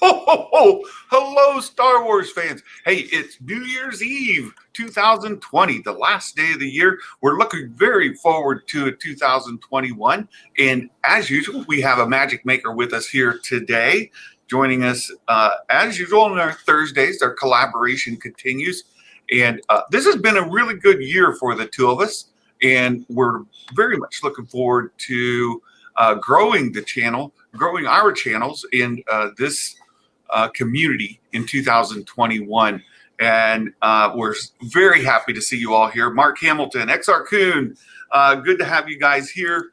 Ho, ho, ho. Hello, Star Wars fans. Hey, it's New Year's Eve 2020, the last day of the year. We're looking very forward to 2021. And as usual, we have a Magic Maker with us here today, joining us as usual on our Thursdays. Our collaboration continues. And this has been a really good year for the two of us. And we're very much looking forward to growing the channel, growing our channels in this community in 2021. And we're very happy to see you all here. Mark Hamilton, XR Coon, good to have you guys here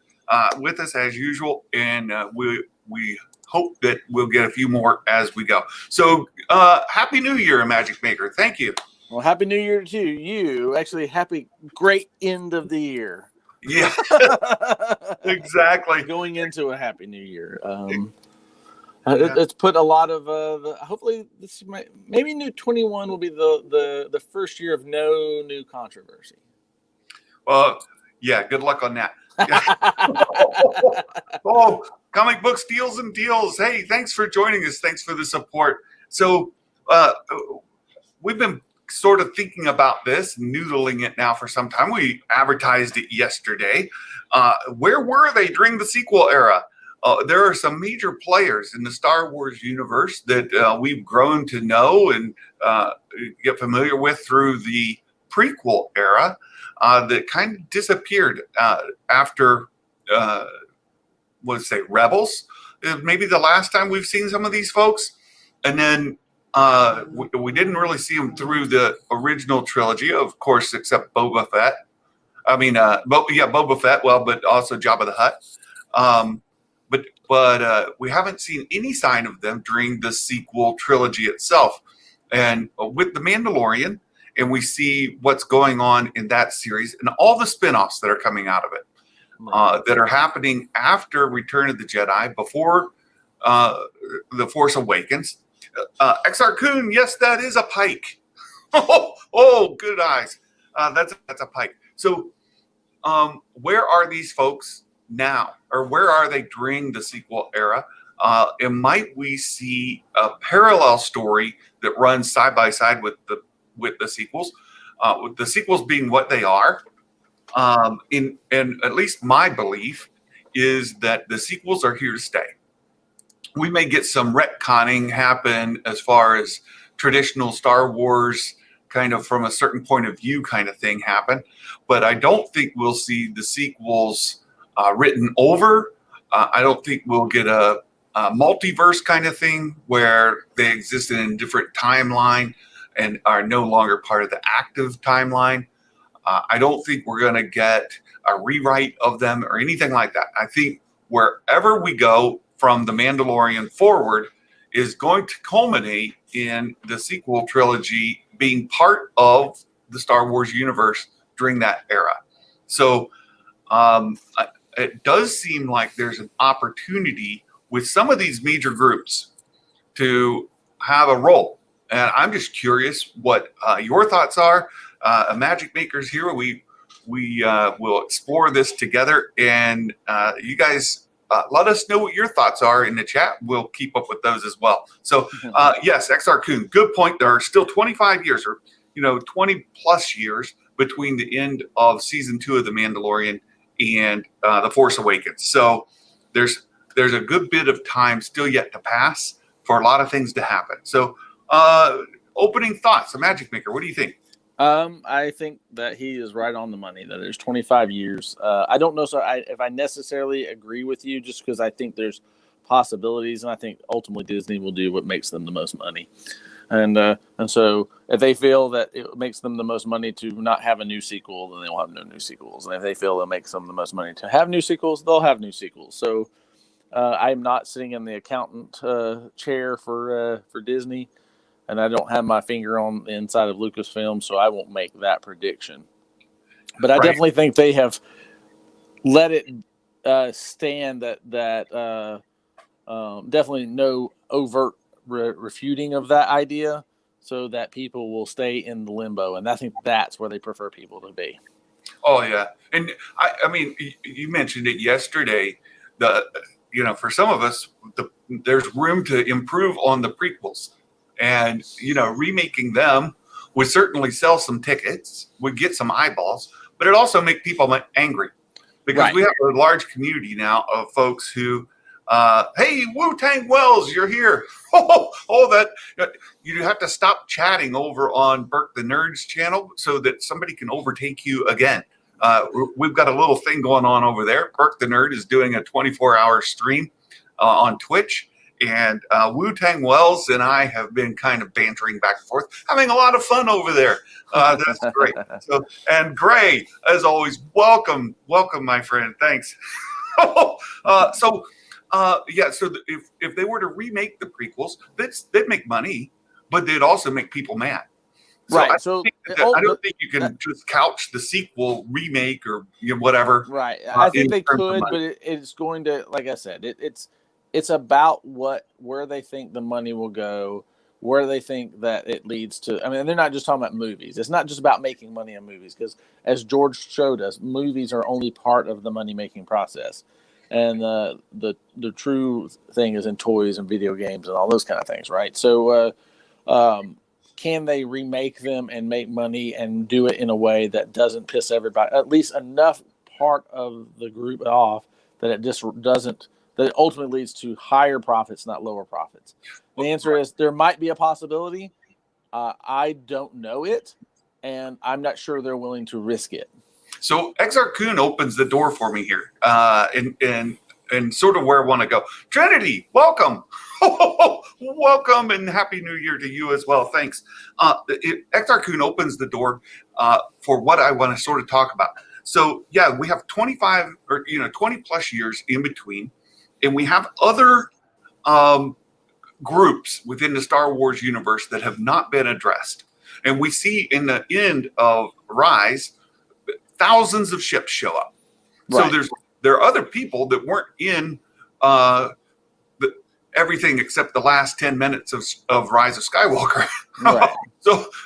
with us as usual. And we hope that we'll get a few more as we go. So Happy New Year, Magic Maker. Thank you. Well, Happy New Year to you. Actually, happy great end of the year. Yeah, exactly. Going into a Happy New Year. It's put a lot of hopefully this maybe new 21 will be the first year of no new controversy. Well, yeah, good luck on that. Oh, comic book steals and deals. Hey, thanks for joining us. Thanks for the support. So we've been sort of thinking about this, noodling it now for some time. We advertised it yesterday. Where were they during the sequel era? There are some major players in the Star Wars universe that we've grown to know and get familiar with through the prequel era that kind of disappeared after, Rebels. Maybe the last time we've seen some of these folks. And then we didn't really see them through the original trilogy, of course, except Boba Fett. Boba Fett, but also Jabba the Hutt. But we haven't seen any sign of them during the sequel trilogy itself. And with The Mandalorian, and we see what's going on in that series and all the spinoffs that are coming out of it, that are happening after Return of the Jedi, before The Force Awakens. XR Coon, yes, that is a pike. Oh, good eyes. That's a pike. So where are these folks now, or where are they during the sequel era? And might we see a parallel story that runs side by side with the sequels? With the sequels being what they are, and at least my belief is that the sequels are here to stay. We may get some retconning happen as far as traditional Star Wars, kind of from a certain point of view kind of thing happen, but I don't think we'll see the sequels written over. I don't think we'll get a multiverse kind of thing where they exist in a different timeline and are no longer part of the active timeline. I don't think we're going to get a rewrite of them or anything like that. I think wherever we go from The Mandalorian forward is going to culminate in the sequel trilogy being part of the Star Wars universe during that era. So it does seem like there's an opportunity with some of these major groups to have a role. And I'm just curious what your thoughts are. Magic Makers here, we will explore this together, and you guys let us know what your thoughts are in the chat. We'll keep up with those as well. So yes, XR Coon, good point. There are still 25 years or 20 plus years between the end of season 2 of The Mandalorian and The Force Awakens. So there's a good bit of time still yet to pass for a lot of things to happen. So opening thoughts, a Magic Maker, what do you think? I think that he is right on the money, that there's 25 years. I don't know if I necessarily agree with you, just because I think there's possibilities, and I think ultimately Disney will do what makes them the most money. And so if they feel that it makes them the most money to not have a new sequel, then they'll have no new sequels. And if they feel it makes them the most money to have new sequels, they'll have new sequels. So I'm not sitting in the accountant chair for Disney, and I don't have my finger on the inside of Lucasfilm, so I won't make that prediction. But I definitely think they have let it stand that definitely no overt refuting of that idea, so that people will stay in the limbo. And I think that's where they prefer people to be. Oh, yeah. And I mean, you mentioned it yesterday. for some of us, there's room to improve on the prequels, and remaking them would certainly sell some tickets, would get some eyeballs, but it also make people angry because we have a large community now of folks who, hey, Wu-Tang Wells, you're here. That you have to stop chatting over on Burke the Nerd's channel so that somebody can overtake you again. We've got a little thing going on over there. Burke the Nerd is doing a 24-hour stream on Twitch, and Wu-Tang Wells and I have been kind of bantering back and forth, having a lot of fun over there. That's great. So, and Gray, as always, welcome, my friend. Thanks. So if they were to remake the prequels, they'd make money, but they'd also make people mad. So right. I don't think you can just couch the sequel remake or whatever. Right. I think they could, but it's going to, like I said, it's about where they think the money will go, where they think that it leads to. I mean, they're not just talking about movies. It's not just about making money in movies, because as George showed us, movies are only part of the money making process. And the true thing is in toys and video games and all those kind of things, right? So can they remake them and make money and do it in a way that doesn't piss everybody, at least enough part of the group off, that it just doesn't, that it ultimately leads to higher profits, not lower profits? The answer is there might be a possibility. I don't know it, and I'm not sure they're willing to risk it. So Exar Kun opens the door for me here, and sort of where I want to go. Trinity, welcome. Welcome, and Happy New Year to you as well. Thanks. Exar Kun opens the door for what I want to sort of talk about. So yeah, we have 25 or 20 plus years in between, and we have other groups within the Star Wars universe that have not been addressed. And we see in the end of Rise, thousands of ships show up. Right. So there are other people that weren't in everything except the last 10 minutes of Rise of Skywalker. Right.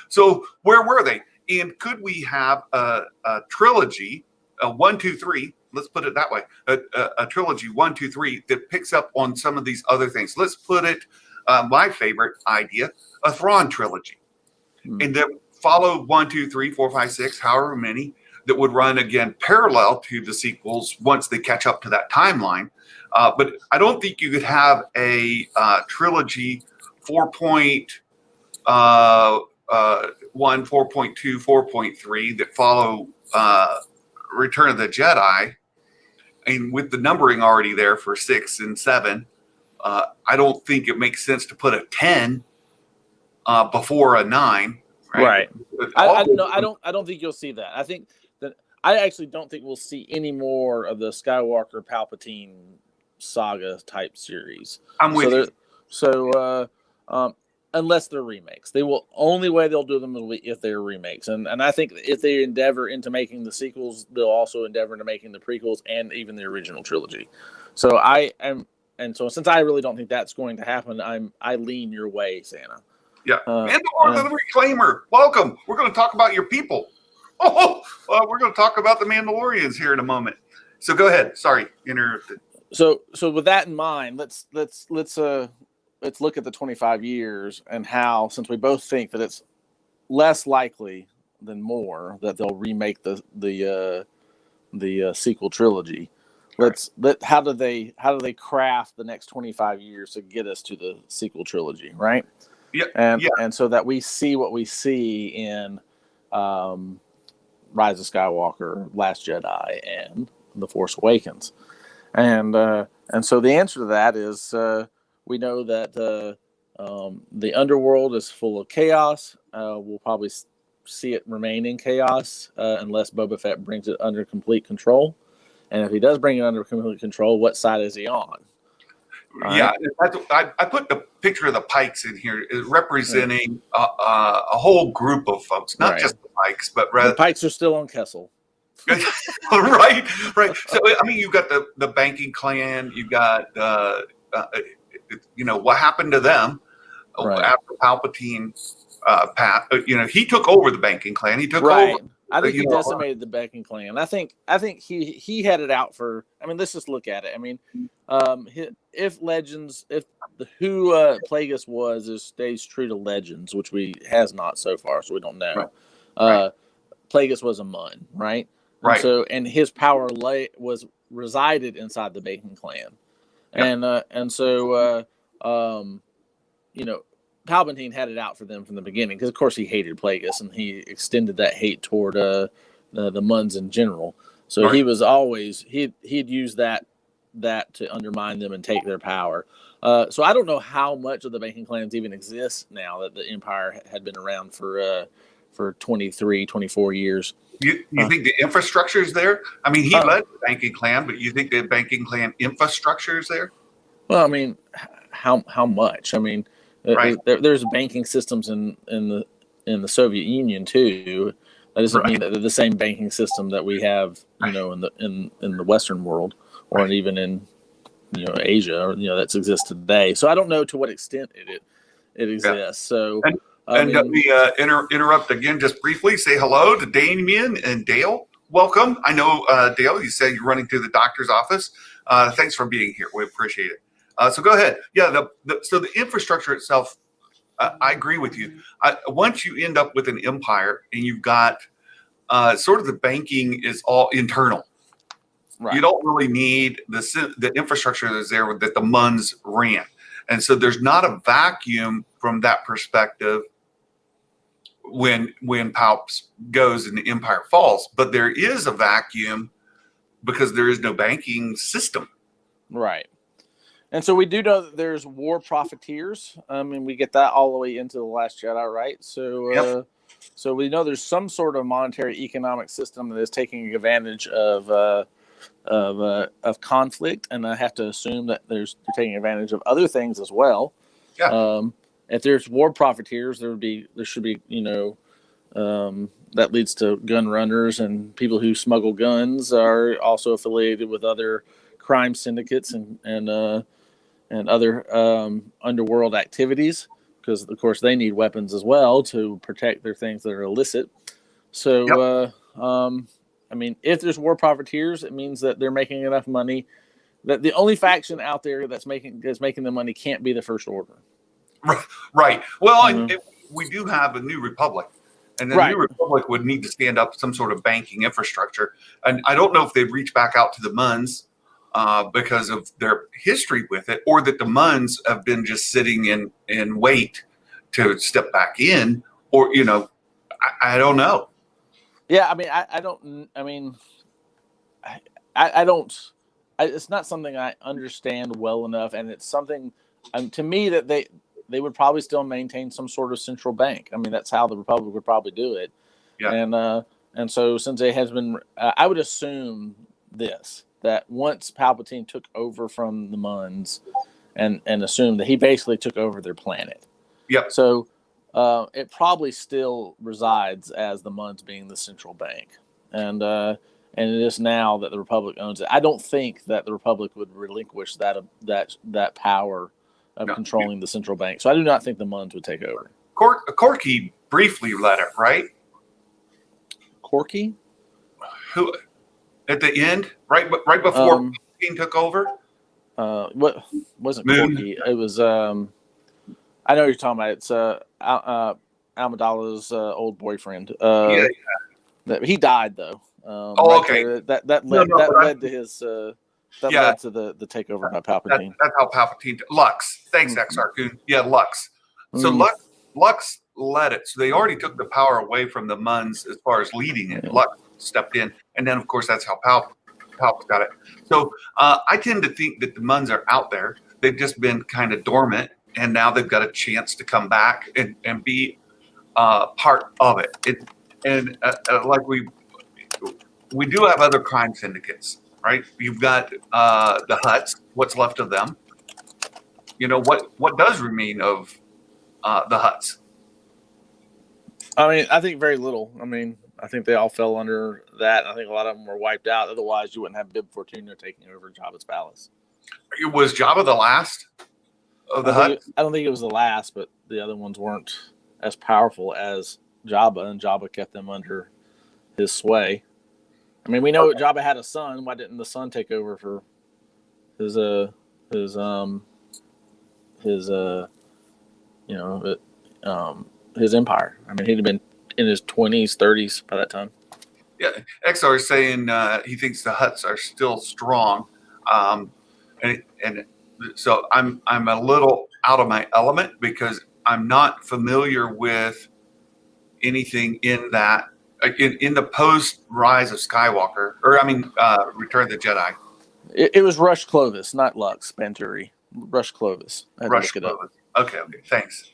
So where were they? And could we have a trilogy, a 1, 2, 3? Let's put it that way. A trilogy 1, 2, 3 that picks up on some of these other things. Let's put it, my favorite idea, a Thrawn trilogy, and then follow 1, 2, 3, 4, 5, 6, however many, that would run again parallel to the sequels once they catch up to that timeline. But I don't think you could have a trilogy 4.1, 4.2, 4.3 that follow Return of the Jedi, and with the numbering already there for 6 and 7, I don't think it makes sense to put a 10 before a 9. Right. I don't think you'll see that. I actually don't think we'll see any more of the Skywalker Palpatine saga type series. I'm with you. So unless they're remakes, only way they'll do them if they're remakes. And I think if they endeavor into making the sequels, they'll also endeavor into making the prequels and even the original trilogy. So so since I really don't think that's going to happen, I lean your way, Santa. Yeah. Mandalorian the Reclaimer, welcome. We're going to talk about your people. We're going to talk about the Mandalorians here in a moment. So go ahead. Sorry, interrupted. So with that in mind, let's look at the 25 years and how, since we both think that it's less likely than more that they'll remake the sequel trilogy. How do they craft the next 25 years to get us to the sequel trilogy, right? Yeah. And so that we see what we see in Rise of Skywalker, Last Jedi, and The Force Awakens. And so the answer to that is we know that the underworld is full of chaos. We'll probably see it remain in chaos unless Boba Fett brings it under complete control. And if he does bring it under complete control, what side is he on? Yeah, I put the picture of the Pikes in here representing a whole group of folks, not just the Pikes, but rather the Pikes are still on Kessel. right. So I mean, you've got the banking clan. You got what happened to them after Palpatine. He took over the banking clan. He took over I think he you know, decimated the banking clan. I think he had it out for. I mean, let's just look at it. I mean, if Legends, if the who Plagueis was stays true to Legends, which has not so far, so we don't know. right, right, Uh, Plagueis was a Mun, right? And right, so, and his power resided inside the Bacon clan, yep, and so, you know, Palpatine had it out for them from the beginning because, of course, he hated Plagueis and he extended that hate toward the Muns in general. So right. he was always he'd use that to undermine them and take their power. So I don't know how much of the banking clans even exist now that the Empire had been around for 23, 24 years. You think the infrastructure is there? I mean, he Uh, led the banking clan, but you think the banking clan infrastructure is there? well, I mean, how much? I mean, Right, there's banking systems in the Soviet Union too. That doesn't mean right, that they're the same banking system that we have, in the Western world, or right. even in Asia, or that exists today. So I don't know to what extent it Yeah. exists. So And, I let mean, me interrupt again just briefly. Say hello to Damien and Dale. Welcome. I know, Dale, you said you're running through the doctor's office. Thanks for being here. We appreciate it. So go ahead. Yeah, so the infrastructure itself, I agree with you. Once you end up with an empire and you've got sort of the banking is all internal. right. You don't really need the infrastructure that's there that the Muns ran. And so there's not a vacuum from that perspective when Palps goes and the empire falls, but there is a vacuum because there is no banking system. Right. And so we do know that there's war profiteers. I mean, we get that all the way into The Last Jedi, right? So, Yep. so we know there's some sort of monetary economic system that is taking advantage of conflict, and I have to assume that they're taking advantage of other things as well. Yeah. If there's war profiteers, there should be that leads to gun runners, and people who smuggle guns are also affiliated with other crime syndicates and other underworld activities, because of course they need weapons as well to protect their things that are illicit. Yep. So I mean, if there's war profiteers, it means that they're making enough money that the only faction out there that's making the money can't be the First Order. Right. Well, Mm-hmm. and we do have a new republic, and the Right. new republic would need to stand up some sort of banking infrastructure. And I don't know if they'd reach back out to the Muns because of their history with it, or that the Muns have been just sitting in wait to step back in, or I don't know. Yeah, I mean, I don't. I mean, I don't. It's not something I understand well enough, and it's something to me that they would probably still maintain some sort of central bank. I mean, that's how the Republic would probably do it. Yeah. And so since it has been, I would assume that once Palpatine took over from the Muns, and assume that he basically took over their planet. Yep. So it probably still resides as the Muns being the central bank, and it is now that the Republic owns it. I don't think that the Republic would relinquish that power of controlling the central bank. So I do not think the Muns would take over. Corky briefly led it, right? Corky? Who at the end, right before Palpatine took over? What wasn't Moon. Corky? It was I know what you're talking about. It's Amidala's old boyfriend. Yeah. He died though. Okay. That led to his led to the takeover by Palpatine. That's how Palpatine. Lux. Thanks, Exarchon. Yeah, Lux. So Lux led it. So they already took the power away from the Muns as far as leading it. Yeah. Lux stepped in, and then of course that's how Palp got it. So I tend to think that the Muns are out there. They've just been kind of dormant, and now they've got a chance to come back and be part of it. And like we do have other crime syndicates, right? You've got the Hutts. What's left of them? What does remain of the Hutts? I mean, I think very little. I mean, I think they all fell under that. I think a lot of them were wiped out. Otherwise, you wouldn't have Bib Fortuna taking over Jabba's palace. Was Jabba the last of the Hutts? I don't think it was the last, but the other ones weren't as powerful as Jabba, and Jabba kept them under his sway. I mean, we know Jabba had a son. Why didn't the son take over for his his you know his empire? I mean, he'd have been in his 20s, 30s by that time. Yeah, XR is saying he thinks the Hutts are still strong, and so I'm a little out of my element because I'm not familiar with anything in that in the post Rise of Skywalker, or I mean Return of the Jedi. It was Rush Clovis, not Lux Banturi. Rush Clovis. I had to Rush look it up. Clovis. Okay, thanks.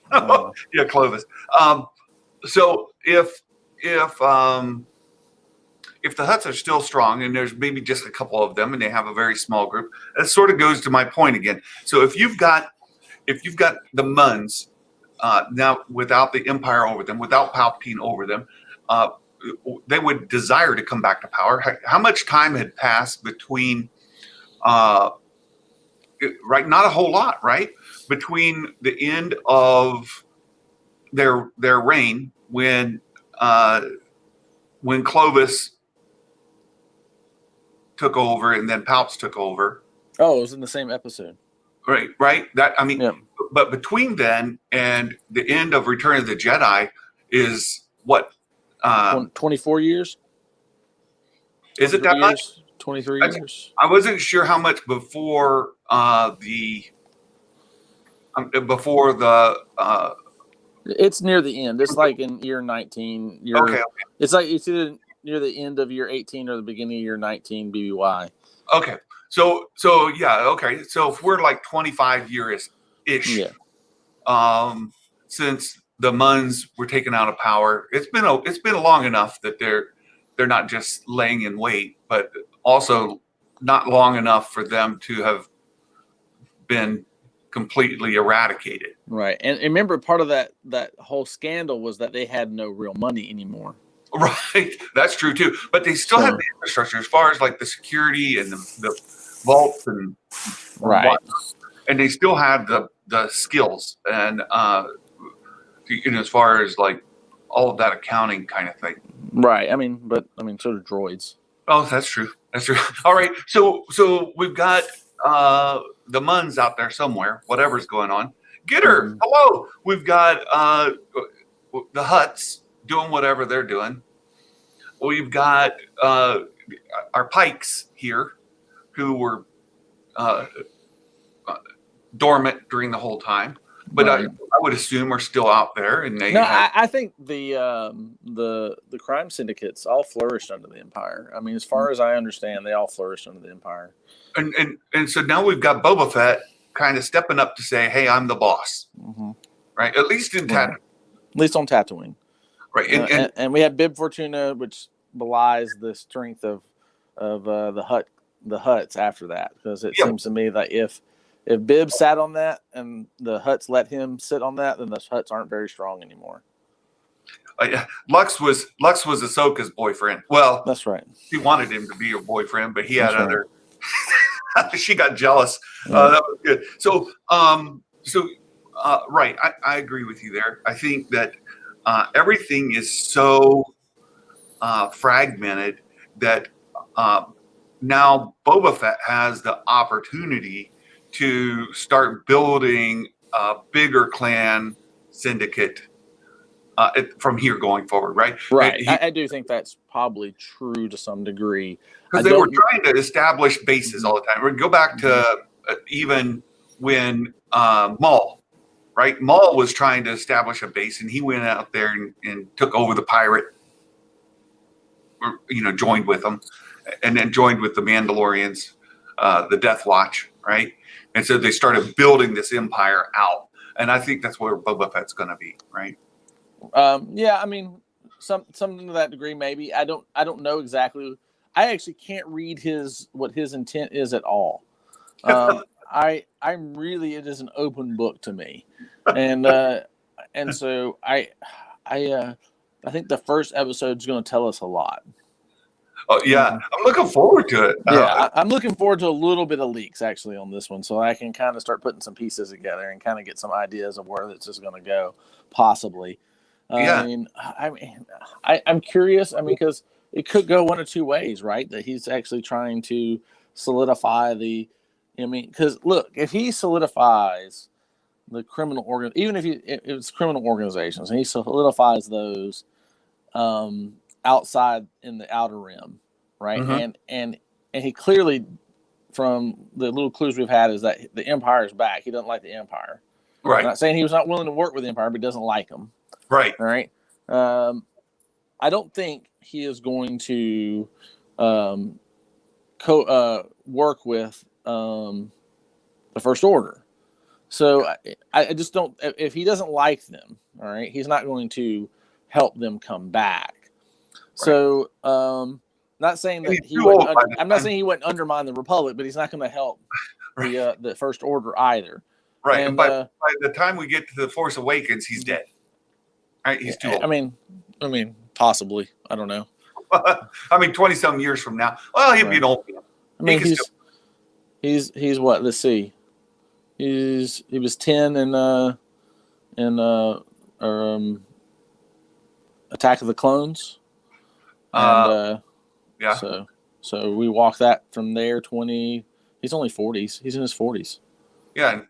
Yeah, Clovis. So if the Hutts are still strong, and there's maybe just a couple of them, and they have a very small group, that sort of goes to my point again. So if you've got the Muns now without the Empire over them, without Palpatine over them, they would desire to come back to power. How much time had passed between, right? Not a whole lot, right? Between the end of their reign when Clovis took over and then Palps took over. Oh, it was in the same episode. Right. That, I mean, Yeah. But between then and the end of Return of the Jedi is what? 24 years? Is it that much? 23 years. I wasn't sure how much before It's near the end. It's like in year 19. Okay. It's like it's either near the end of year 18 or the beginning of year 19 BBY. Okay. So yeah, okay. So if we're like 25 years ish, Yeah. Since the Muns were taken out of power, it's been long enough that they're not just laying in wait, but also not long enough for them to have been completely eradicated. Right. And remember, part of that whole scandal was that they had no real money anymore. Right, that's true too. But they still had the infrastructure as far as like the security and the vaults and right, whatnot. And they still had the skills and as far as like all of that accounting kind of thing. Right. I mean, so do droids. Oh, that's true. That's true. All right. So we've got the Muns out there somewhere. Whatever's going on, get her. Mhm. Hello. We've got the Hutts doing whatever they're doing. We've got our Pikes here, who were dormant during the whole time, but right. I would assume are still out there. And I think the crime syndicates all flourished under the Empire. I mean, as far as I understand, they all flourished under the Empire. And so now we've got Boba Fett kind of stepping up to say, "Hey, I'm the boss," right? At least in Tatooine. At least on Tatooine. Right, and we have Bib Fortuna, which belies the strength of the Hutts after that, because it seems to me that if Bib sat on that and the Hutts let him sit on that, then the Hutts aren't very strong anymore. Lux was Ahsoka's boyfriend. Well, that's right. She wanted him to be her boyfriend, but he had other. She got jealous. That was good. So, right, I agree with you there. I think that. Everything is so fragmented that now Boba Fett has the opportunity to start building a bigger clan syndicate from here going forward, right? Right. I do think that's probably true to some degree. Because they were trying to establish bases all the time. We go back to even when Maul. Right, Maul was trying to establish a base, and he went out there and took over the pirate, or, joined with them, and then joined with the Mandalorians, the Death Watch, right? And so they started building this empire out, and I think that's where Boba Fett's going to be, right? Yeah, I mean, something to that degree, maybe. I don't know exactly. I actually can't read what his intent is at all. I'm really, it is an open book to me, and so I think the first episode is going to tell us a lot. Oh yeah, I'm looking forward to it. Yeah, I'm looking forward to a little bit of leaks actually on this one, so I can kind of start putting some pieces together and kind of get some ideas of where this is going to go, possibly. Yeah. I'm curious. I mean, because it could go one of two ways, right? That he's actually trying to solidify because look, if he solidifies the criminal even if it's criminal organizations, and he solidifies those outside in the outer rim, right? Mm-hmm. And he clearly, from the little clues we've had, is that the Empire is back. He doesn't like the Empire. Right. I'm not saying he was not willing to work with the Empire, but he doesn't like them. Right. All right. I don't think he is going to work with the First Order. So I just don't. If he doesn't like them, all right, he's not going to help them come back. Right. So, not saying that he would. I'm not saying he wouldn't undermine the Republic, but he's not going to help the First Order either. Right. And by the time we get to the Force Awakens, he's dead. Right. He's too old. I mean, possibly. I don't know. 20-some years from now. Well, he'd be an old man. I mean, he's what? Let's see. He was 10 in Attack of the Clones. And, yeah. So we walk that from there. 20. He's only 40s. He's in his 40s. Yeah, in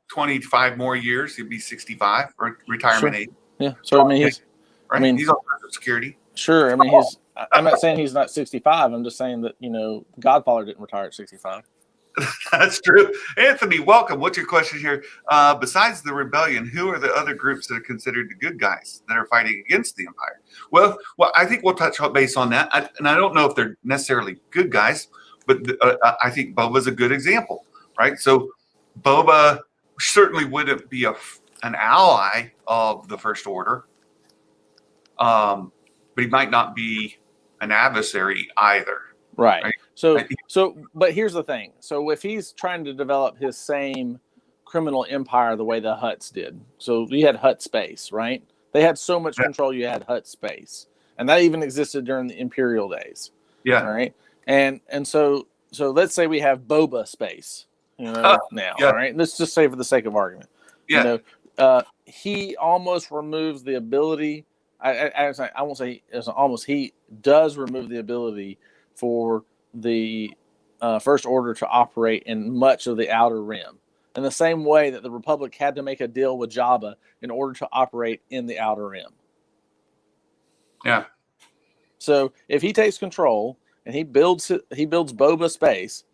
25 more years, he'd be 65 or retirement age. Yeah. So I mean, he's on Social Security. Sure. I mean, I'm not saying he's not 65. I'm just saying that Godfather didn't retire at 65. That's true. Anthony, welcome. What's your question here? Besides the rebellion, who are the other groups that are considered the good guys that are fighting against the Empire? Well, I think we'll touch base on that. And I don't know if they're necessarily good guys, but I think Boba's a good example, right? So Boba certainly wouldn't be an ally of the First Order, but he might not be an adversary either. Right. But here's the thing. So if he's trying to develop his same criminal empire the way the Hutts did, so you had Hutt space, right? They had so much control. You had Hutt space, and that even existed during the Imperial days. Yeah. All right. And so let's say we have Boba space, now. Yeah. All right. Let's just say for the sake of argument. Yeah. He almost removes the ability. I won't say it's almost. He does remove the ability for the First Order to operate in much of the Outer Rim, in the same way that the Republic had to make a deal with Jabba in order to operate in the Outer Rim. Yeah. So if he takes control and he builds Boba space,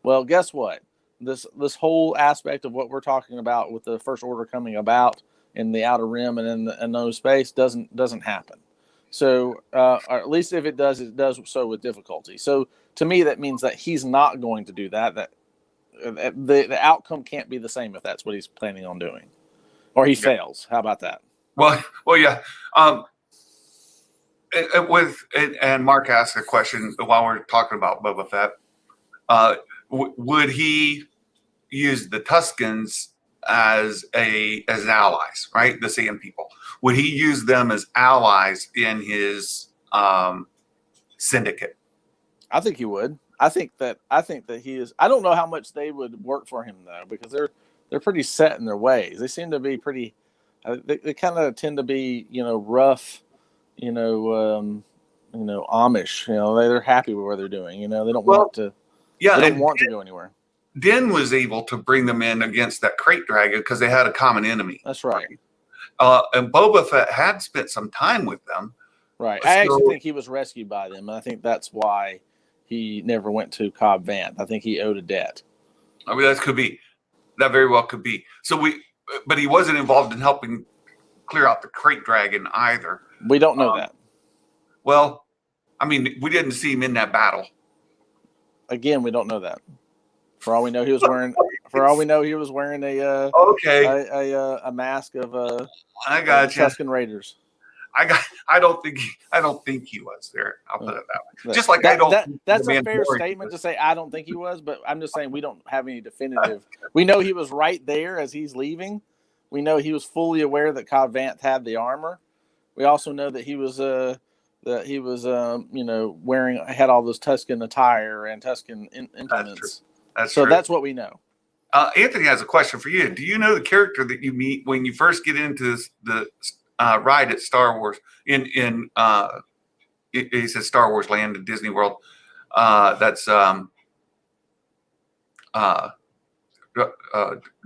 well, guess what? This whole aspect of what we're talking about with the First Order coming about in the Outer Rim and in those space doesn't happen. So, or at least if it does so with difficulty. So, to me, that means that he's not going to do that. That the outcome can't be the same if that's what he's planning on doing, or he fails. How about that? Well, yeah. And Mark asked a question while we're talking about Boba Fett. Would he use the Tuskens as allies, right? The Sand People. Would he use them as allies in his syndicate? I think he would. I think that he is. I don't know how much they would work for him though, because they're pretty set in their ways. They seem to be pretty. They kind of tend to be rough, Amish. They're happy with what they're doing. They don't want to. Yeah, they don't want to go anywhere. Din was able to bring them in against that crate dragon because they had a common enemy. That's right. And Boba Fett had spent some time with them. Right. I actually think he was rescued by them, and I think that's why he never went to Cobb Vanth. I think he owed a debt. I mean, that could be. That very well could be. But he wasn't involved in helping clear out the crate dragon either. We don't know that. Well, I mean, we didn't see him in that battle. Again, we don't know that. For all we know, he was wearing. A mask of I got you. Tusken Raiders. I don't think he was there. I'll put it that way. Just like that's a fair statement to say. I don't think he was, but I'm just saying we don't have any definitive. We know he was right there as he's leaving. We know he was fully aware that Cobb Vanth had the armor. We also know that he was had all those Tusken attire and Tusken implements. That's true. That's what we know. Anthony has a question for you. Do you know the character that you meet when you first get into the ride at Star Wars in he says Star Wars Land and Disney World. That's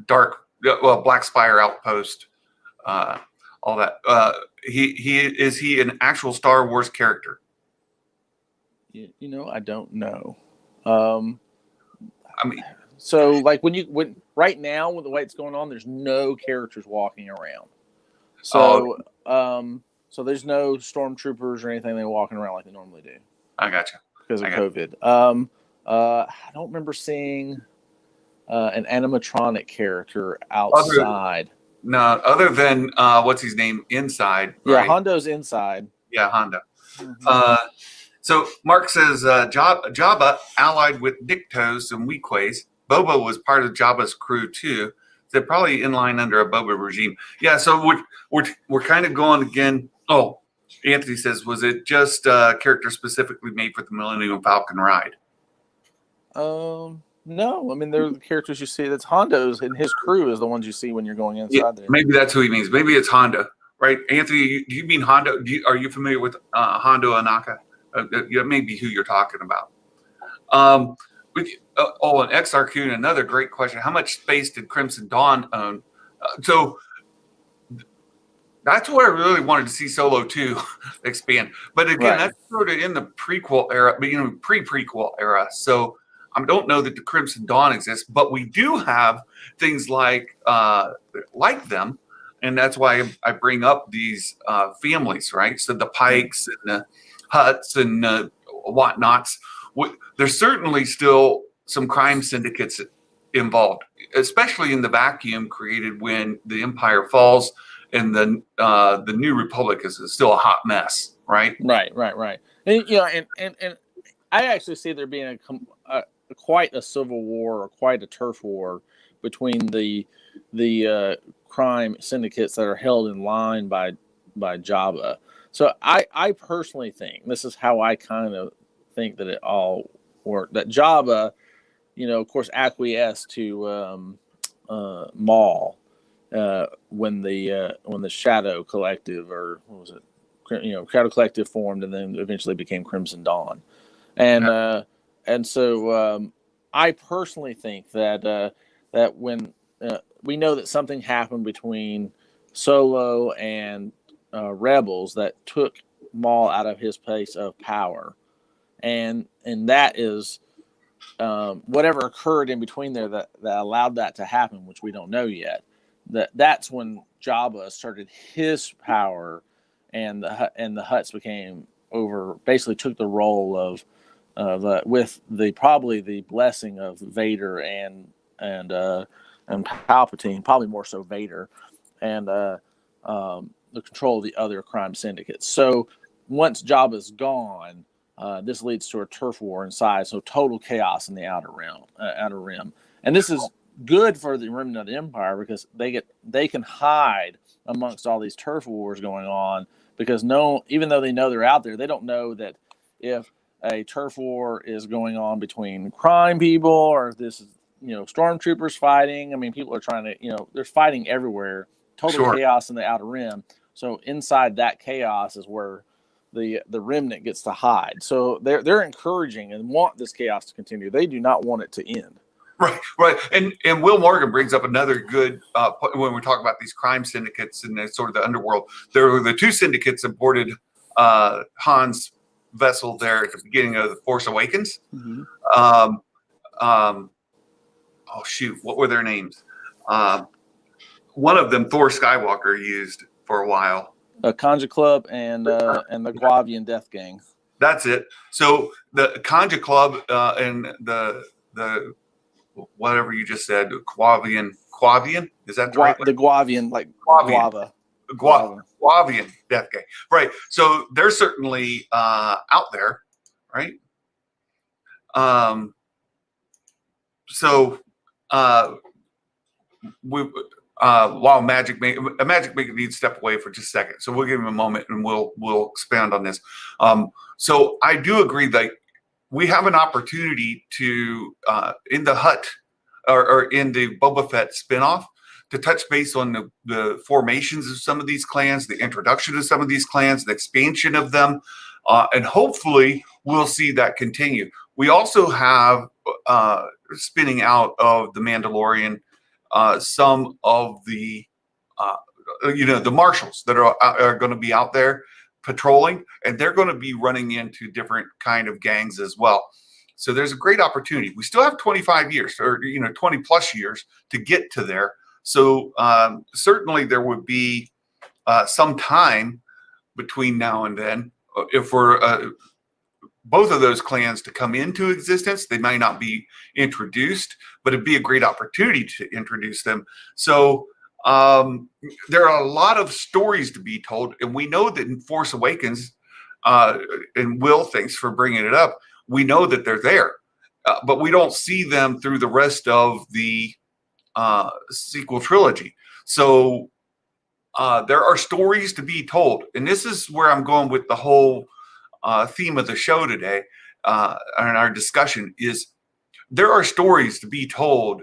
Dark, well, Black Spire Outpost, all that. He an actual Star Wars character? I don't know. I mean, so like when right now with the way it's going on, there's no characters walking around. So so there's no stormtroopers or anything they walking around like they normally do. I gotcha. Because of COVID. I don't remember seeing an animatronic character outside. Other than what's his name inside? Yeah, right? Hondo's inside. Yeah, Honda. Mm-hmm. So Mark says Jabba allied with Nictos and Weequays. Boba was part of Jabba's crew too. They're probably in line under a Boba regime. Yeah, so we're kind of going again. Oh, Anthony says, was it just character specifically made for the Millennium Falcon ride? No. I mean, they're the characters you see. That's Hondo's and his crew is the ones you see when you're going inside there. Maybe that's who he means. Maybe it's Honda, right? Anthony, do you mean Honda? Are you familiar with Hondo Anaka? That may be who you're talking about. And XR Kuhn, another great question. How much space did Crimson Dawn own? So that's where I really wanted to see Solo 2 expand. But again, that's sort of in the prequel era, pre-prequel era. So I don't know that the Crimson Dawn exists, but we do have things like them. And that's why I bring up these families, right? So the Pikes and the Hutts and whatnots. There's certainly still some crime syndicates involved, especially in the vacuum created when the Empire falls and the New Republic is still a hot mess, right? Right. And, and I actually see there being quite a civil war or quite a turf war between the crime syndicates that are held in line by Jabba. So I personally think, this is how I kind of think that it all worked, that Jabba, of course, acquiesced to Maul when the Shadow Collective, or what was it, Shadow Collective formed and then eventually became Crimson Dawn. And so I personally think that when we know that something happened between Solo and Rebels that took Maul out of his place of power, and that is whatever occurred in between there that allowed that to happen, which we don't know yet. That's when Jabba started his power, and the Hutts became basically took the role of with probably the blessing of Vader and Palpatine, probably more so Vader, and the control of the other crime syndicates. So once Jabba's gone, this leads to a turf war inside, so total chaos in the outer rim. And this is good for the remnant of the Empire because they can hide amongst all these turf wars going on, because even though they know they're out there, they don't know that if a turf war is going on between crime people or if this is stormtroopers fighting. I mean, people are trying to they're fighting everywhere. Total chaos in the outer rim. So inside that chaos is where the remnant gets to hide. So they're encouraging and want this chaos to continue. They do not want it to end. Right. And Will Morgan brings up another good point when we talk about these crime syndicates and sort of the underworld. There were the two syndicates that boarded Han's vessel there at the beginning of The Force Awakens. Mm-hmm. Oh shoot, what were their names? One of them, Thor Skywalker, used for a while. Conja Club and the Guavian Death Gang. That's it. So the Conja Club and the whatever you just said, Guavian, is that the right way? The Guavian, like guava. Guavian Death Gang. Right. So they're certainly out there, right? While Magic Maker needs to step away for just a second, so we'll give him a moment and we'll expand on this. So I do agree that we have an opportunity to in the Hutt or in the Boba Fett spinoff to touch base on the formations of some of these clans, the introduction of some of these clans, the expansion of them, and hopefully we'll see that continue. We also have spinning out of the Mandalorian some of the the marshals that are going to be out there patrolling, and they're going to be running into different kind of gangs as well. So there's a great opportunity. We still have 25 years or 20 plus years to get to there. So certainly there would be some time between now and then. If we're both of those clans to come into existence, they might not be introduced, but it'd be a great opportunity to introduce them. So there are a lot of stories to be told, and we know that in Force Awakens, and Will, thanks for bringing it up, we know that they're there, but we don't see them through the rest of the sequel trilogy. So there are stories to be told, and this is where I'm going with the whole theme of the show today, and our discussion is there are stories to be told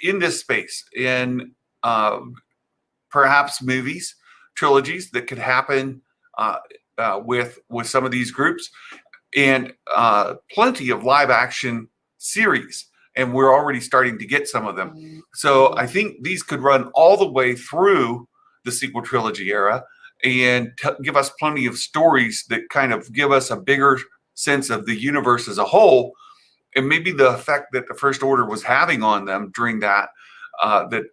in this space, in perhaps movies, trilogies that could happen with some of these groups, and plenty of live action series, and we're already starting to get some of them. So I think these could run all the way through the sequel trilogy era and give us plenty of stories that kind of give us a bigger sense of the universe as a whole, and maybe the effect that the First Order was having on them during that, that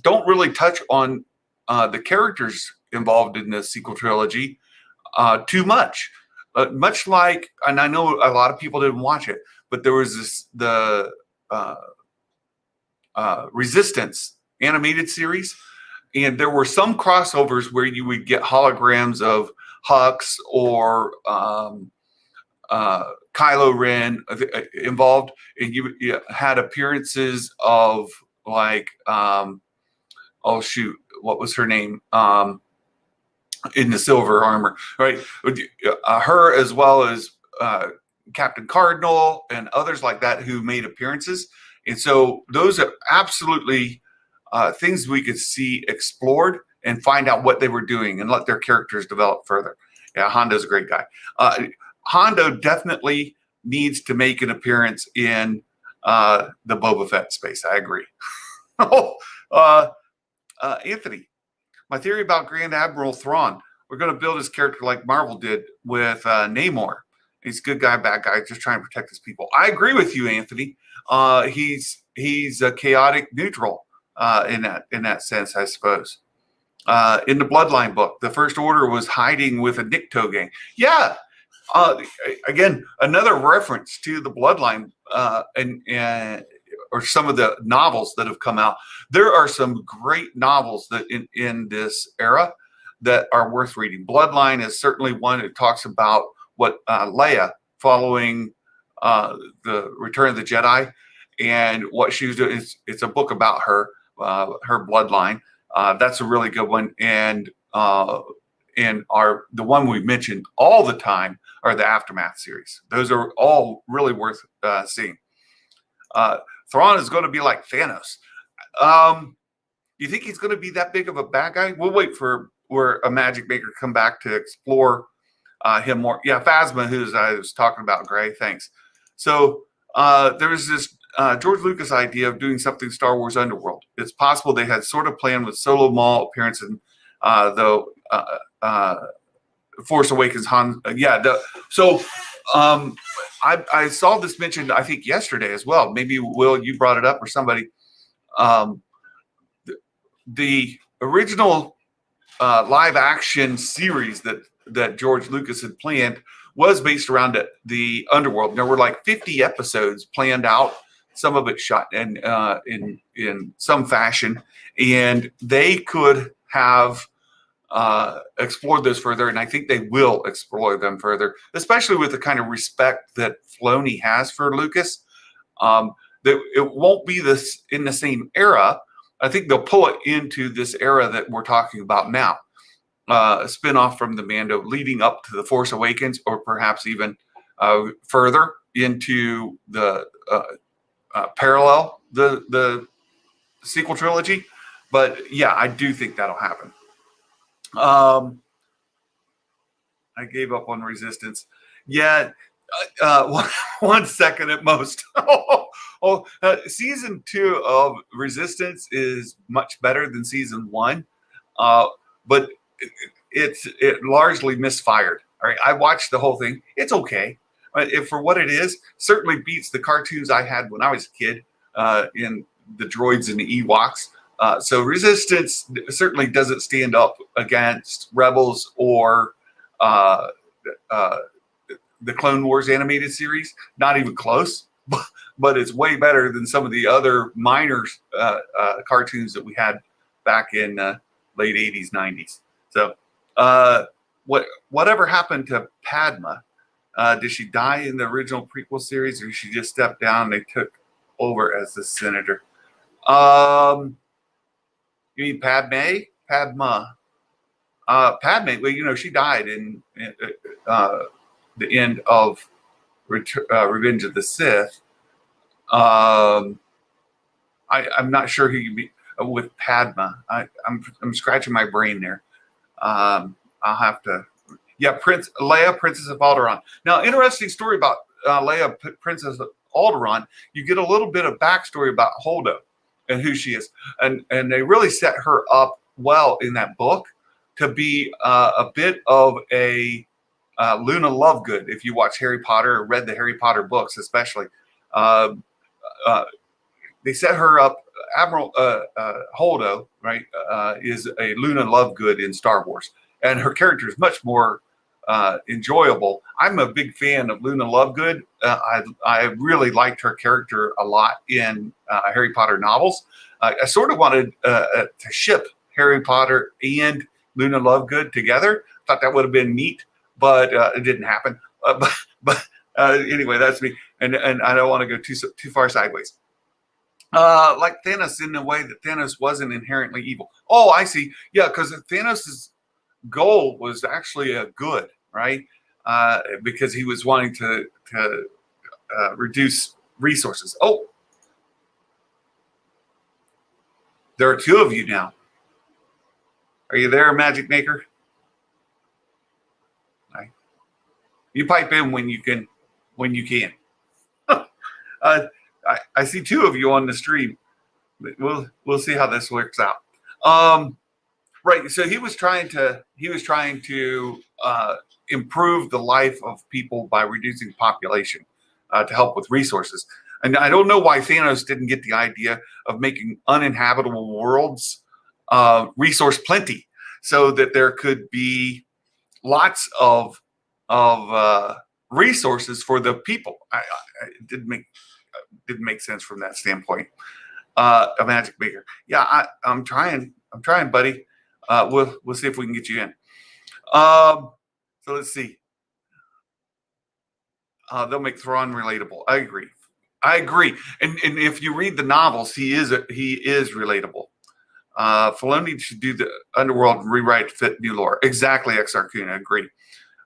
don't really touch on the characters involved in the sequel trilogy too much. Much like, and I know a lot of people didn't watch it, but there was the Resistance animated series, and there were some crossovers where you would get holograms of Hux or Kylo Ren involved, and you had appearances of like, oh shoot, what was her name? In the silver armor, right? Her as well as Captain Cardinal and others like that who made appearances. And so those are absolutely things we could see explored and find out what they were doing and let their characters develop further. Yeah, Hondo's a great guy. Hondo definitely needs to make an appearance in the Boba Fett space. I agree. Anthony, my theory about Grand Admiral Thrawn, we're going to build his character like Marvel did with Namor. He's a good guy, bad guy, just trying to protect his people. I agree with you, Anthony. He's a chaotic neutral in that sense, I suppose. In the Bloodline book, the First Order was hiding with a Nikto gang. Yeah. Again, another reference to the Bloodline and or some of the novels that have come out. There are some great novels that in this era that are worth reading. Bloodline is certainly one that talks about what Leia, following the Return of the Jedi, and what she was doing. It's a book about her bloodline. That's a really good one. And the one we mentioned all the time are the Aftermath series. Those are all really worth seeing. Thrawn is going to be like Thanos. You think he's going to be that big of a bad guy? We'll wait for where Imagic Maker come back to explore him more. Yeah, Phasma, who I was talking about, Gray. Thanks. So there was this George Lucas idea of doing something Star Wars Underworld. It's possible they had sort of planned with Solo Maul appearance in the Force Awakens. I saw this mentioned, I think, yesterday as well. Maybe, Will, you brought it up or somebody. The original live action series that George Lucas had planned was based around the Underworld. There were like 50 episodes planned out. Some of it shot in some fashion, and they could have explored those further, and I think they will explore them further, especially with the kind of respect that Filoni has for Lucas. That it won't be this in the same era. I think they'll pull it into this era that we're talking about now, a spin-off from the Mando leading up to the Force Awakens, or perhaps even further into the parallel the sequel trilogy. But yeah, I do think that'll happen. I gave up on Resistance. Yeah, one second at most. Season 2 of Resistance is much better than season 1, but it largely misfired. All right, I watched the whole thing. It's okay. If for what it is, certainly beats the cartoons I had when I was a kid in the droids and the Ewoks. So Resistance certainly doesn't stand up against Rebels or uh, uh, the Clone Wars animated series. Not even close. But it's way better than some of the other minor cartoons that we had back in late 80s, 90s. So whatever happened to Padma? Did she die in the original prequel series, or did she just step down and they took over as the senator? You mean Padme? Padma. Padme, well, she died in the end of Revenge of the Sith. I'm not sure who you be with Padma. I'm scratching my brain there. I'll have to. Yeah, Leia, Princess of Alderaan. Now, interesting story about Leia, Princess of Alderaan. You get a little bit of backstory about Holdo and who she is, and they really set her up well in that book to be a bit of a Luna Lovegood. If you watch Harry Potter or read the Harry Potter books, especially, they set her up. Admiral Holdo, right, is a Luna Lovegood in Star Wars, and her character is much more enjoyable. I'm a big fan of Luna Lovegood. I really liked her character a lot in Harry Potter novels. I sort of wanted to ship Harry Potter and Luna Lovegood together. Thought that would have been neat, but it didn't happen. But anyway, that's me, and I don't want to go too far sideways. Like Thanos, in a way that Thanos wasn't inherently evil. Oh, I see. Yeah, because Thanos's goal was actually a good, right? Because he was wanting to reduce resources. Oh, there are two of you now. Are you there, Magic Maker? Right. You pipe in when you can. I see two of you on the stream. We'll see how this works out. Right. So he was trying to improve the life of people by reducing population to help with resources. And I don't know why Thanos didn't get the idea of making uninhabitable worlds resource plenty, so that there could be lots of resources for the people. It didn't make sense from that standpoint. A Magic Maker. Yeah, I'm trying, buddy. We'll see if we can get you in. So let's see. They'll make Thrawn relatable. I agree. And if you read the novels, he is relatable. Filoni should do the Underworld and rewrite to fit new lore. Exactly, X Arcuna. Agree.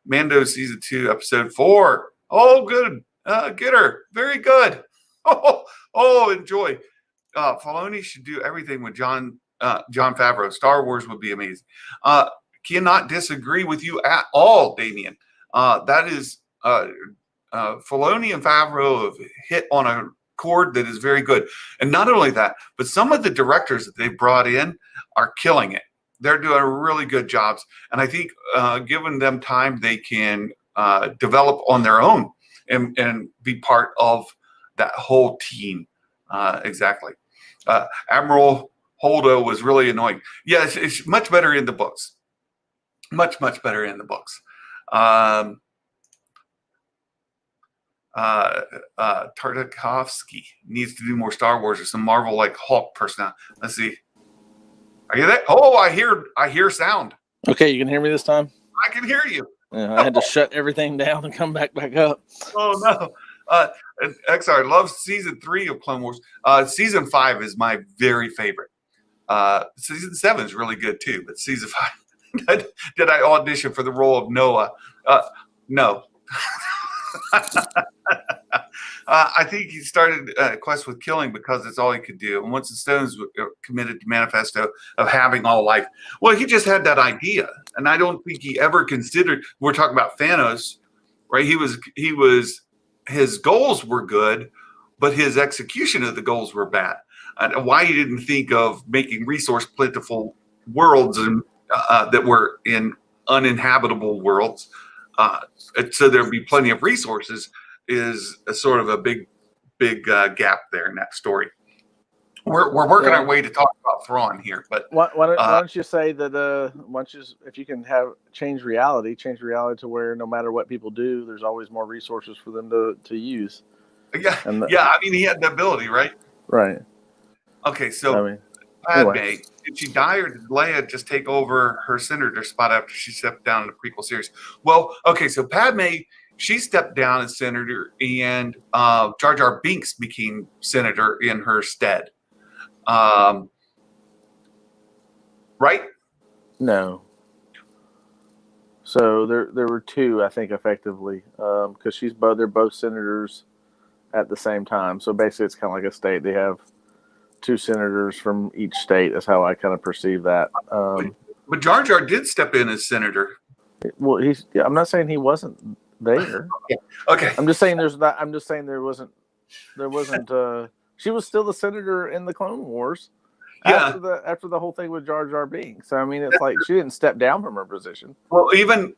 Mando season 2, episode 4. Oh, good. Get her. Very good. Oh, enjoy. Filoni should do everything with John Favreau. Star Wars would be amazing. Cannot disagree with you at all, Damien. That is Filoni and Favreau have hit on a chord that is very good. And not only that, but some of the directors that they brought in are killing it. They're doing really good jobs. And I think given them time, they can develop on their own and be part of that whole team. Exactly. Admiral Holdo was really annoying. Yes, it's much better in the books. Much better in the books. Tartakovsky needs to do more Star Wars or some Marvel like Hulk personnel. Let's see. Are you there? Oh, I hear sound. Okay, you can hear me this time? I can hear you. I had to shut everything down and come back up. Oh no. XR loves season 3 of Clone Wars. Season 5 is my very favorite. Season 7 is really good too, but season 5. Did I audition for the role of Noah? No. I think he started a quest with killing because it's all he could do. And once the stones committed to manifesto of having all life, well, he just had that idea, and I don't think he ever considered. We're talking about Thanos, right? His goals were good, but his execution of the goals were bad. Why he didn't think of making resource plentiful worlds and that were in uninhabitable worlds, so there'd be plenty of resources, is a sort of a big gap there in that story. We're working our way to talk about Thrawn here, but why don't you say that if you can change reality to where no matter what people do, there's always more resources for them to use. Yeah, I mean, he had the ability, right? Right. Okay, so Padme, did she die, or did Leia just take over her senator spot after she stepped down in the prequel series? Well, okay, so Padme, she stepped down as senator, and Jar Jar Binks became senator in her stead. Right? No. So there were two, I think, effectively, because they're both senators at the same time. So basically, it's kind of like a state. They have two senators from each state. That's how I kind of perceive that. But Jar Jar did step in as senator. Well, I'm not saying he wasn't there. Okay. I'm just saying I'm just saying there wasn't. She was still the senator in the Clone Wars. Yeah. After the whole thing with Jar Jar Binks. So I mean, it's like she didn't step down from her position. Well, even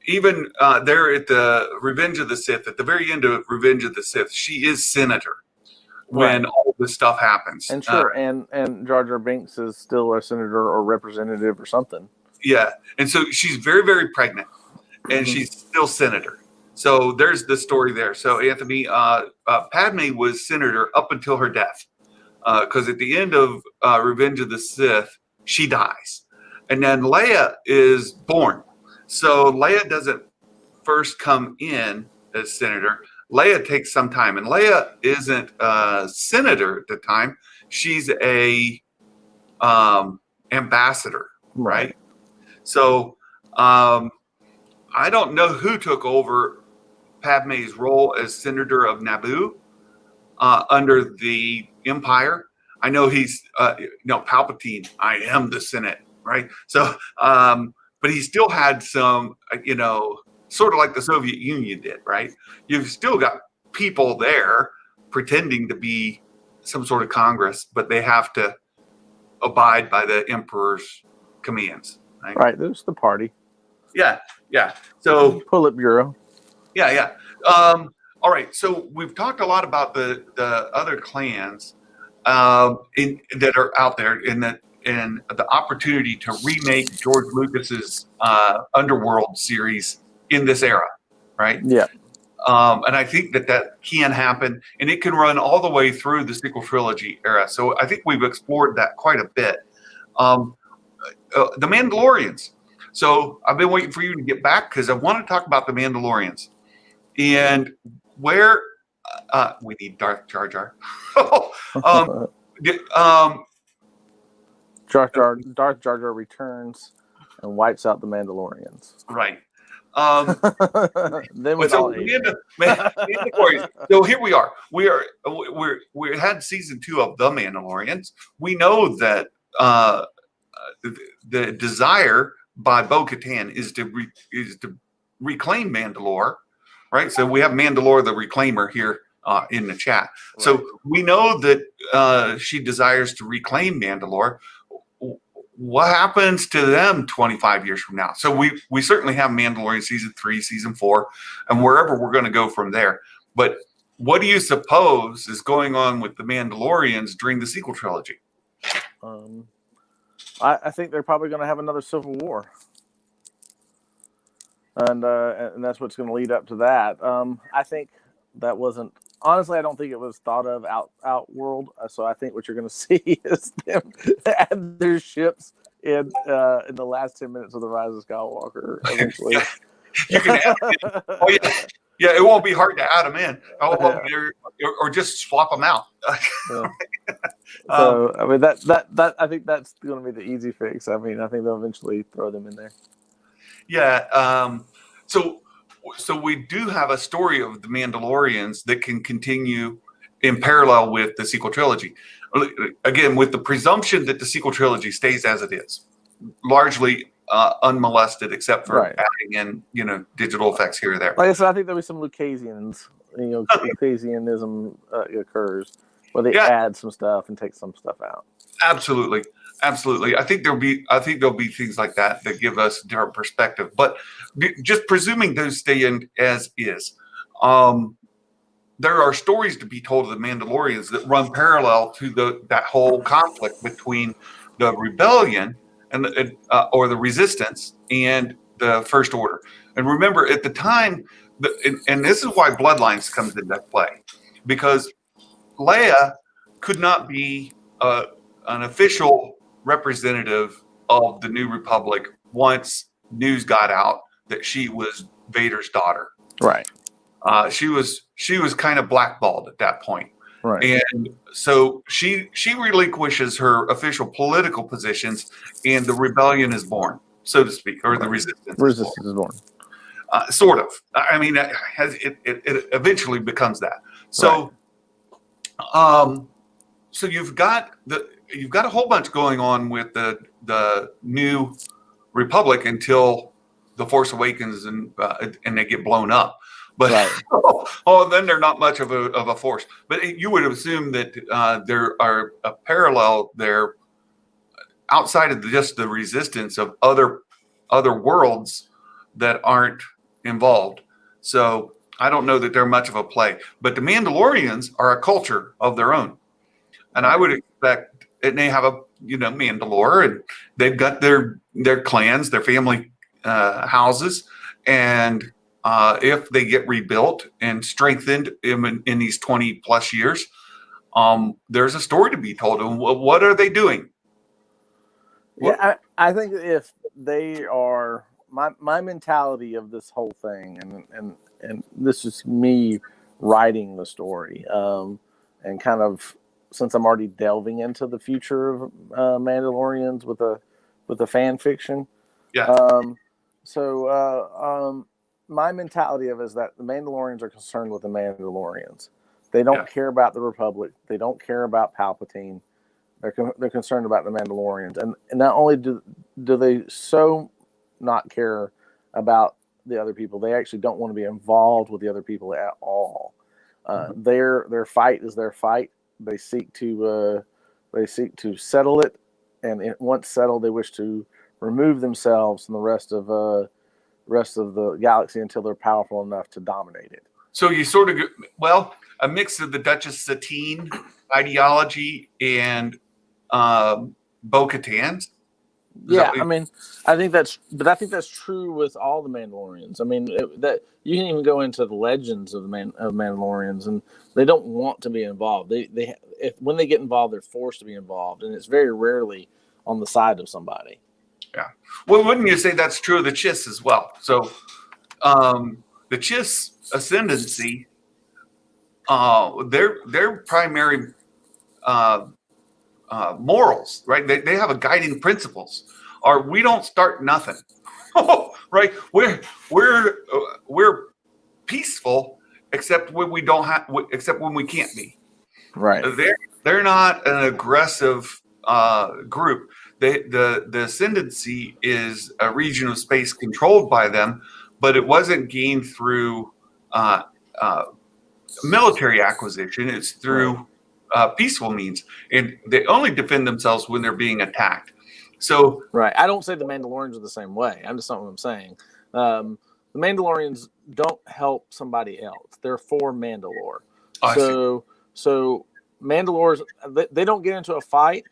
there at the Revenge of the Sith, at the very end of Revenge of the Sith, she is senator when all this stuff happens. And sure, and Jar Jar Binks is still a senator or representative or something. Yeah, and so she's very, very pregnant, and she's still senator. So there's the story there. So Anthony, Padme was senator up until her death. Because at the end of Revenge of the Sith, she dies. And then Leia is born. So Leia doesn't first come in as senator. Leia takes some time. And Leia isn't a senator at the time. She's a ambassador, right? So I don't know who took over Padme's role as senator of Naboo under the Empire. I know he's, Palpatine, I am the Senate, right? So, but he still had some, sort of like the Soviet Union did, right? You've still got people there pretending to be some sort of Congress, but they have to abide by the Emperor's commands. Right. There's the party. Yeah. So Politburo. Yeah. All right, so we've talked a lot about the other clans that are out there, and the opportunity to remake George Lucas's Underworld series in this era, right? Yeah. And I think that can happen, and it can run all the way through the sequel trilogy era. So I think we've explored that quite a bit. The Mandalorians. So I've been waiting for you to get back because I want to talk about the Mandalorians. And where we need Darth Jar Jar. Darth Jar Jar returns and wipes out the Mandalorians. Right. Then we so here we are. We had season 2 of The Mandalorians. We know that the desire by Bo-Katan is to reclaim Mandalore. Right, so we have Mandalore the Reclaimer here in the chat. Right. So we know that she desires to reclaim Mandalore. What happens to them 25 years from now? So we certainly have Mandalorian season 3, season 4, and wherever we're going to go from there. But what do you suppose is going on with the Mandalorians during the sequel trilogy? I think they're probably going to have another civil war. And that's what's going to lead up to that. I think that wasn't, honestly, I don't think it was thought of outworld. So I think what you're going to see is them add their ships in the last 10 minutes of The Rise of Skywalker eventually. You can add them in. Yeah, it won't be hard to add them in. Or just swap them out. So I mean that I think that's going to be the easy fix. I mean, I think they'll eventually throw them in there. Yeah. So we do have a story of the Mandalorians that can continue in parallel with the sequel trilogy. Again, with the presumption that the sequel trilogy stays as it is, largely unmolested, except for adding in, digital effects here or there. Like I said, I think there'll be some Lucasians, Lucasianism occurs where they add some stuff and take some stuff out. Absolutely. I think there'll be things like that give us a different perspective. But just presuming those stay in as is, there are stories to be told of the Mandalorians that run parallel to that whole conflict between the rebellion and or the resistance and the First Order. And remember, at the time, and this is why Bloodlines comes into play, because Leia could not be an official representative of the New Republic once news got out that she was Vader's daughter. Right. She was kind of blackballed at that point. Right. And so she relinquishes her official political positions, and the rebellion is born, so to speak, or the resistance. Resistance is born. Sort of. I mean, it eventually becomes that. So, so you've got a whole bunch going on with the New Republic until the Force Awakens and they get blown up. But then they're not much of a force. But you would assume that there are a parallel there outside of just the resistance of other worlds that aren't involved. So I don't know that they're much of a play. But the Mandalorians are a culture of their own, and I would expect, and they have a Mandalore, and they've got their clans, their family houses, and if they get rebuilt and strengthened in these 20 plus years, there's a story to be told. And what are they doing? Yeah, I think if they are, my mentality of this whole thing, and this is me writing the story, and kind of, since I'm already delving into the future of Mandalorians with a fan fiction. Yeah. My mentality of it is that the Mandalorians are concerned with the Mandalorians. They don't care about the Republic. They don't care about Palpatine. They're concerned about the Mandalorians, and not only do they so not care about the other people, they actually don't want to be involved with the other people at all. Their fight is their fight. They seek to settle it, and once settled, they wish to remove themselves from the rest of the galaxy until they're powerful enough to dominate it. So you sort of, a mix of the Duchess Satine ideology and Bo-Katan's. Yeah, I mean, I think that's true with all the Mandalorians. I mean, that you can even go into the legends of Mandalorians, and they don't want to be involved. When they get involved, they're forced to be involved, and it's very rarely on the side of somebody. Yeah. Well, wouldn't you say that's true of the Chiss as well? So, the Chiss ascendancy, their primary morals, right? They have a guiding principles. Or we don't start nothing, right? We're peaceful except when we don't have, except when we can't be. Right. They're not an aggressive group. The ascendancy is a region of space controlled by them, but it wasn't gained through military acquisition. It's through peaceful means, and they only defend themselves when they're being attacked. So, right. I don't say the Mandalorians are the same way. I'm just not what I'm saying. The Mandalorians don't help somebody else. They're for Mandalore. So Mandalores, they don't get into a fight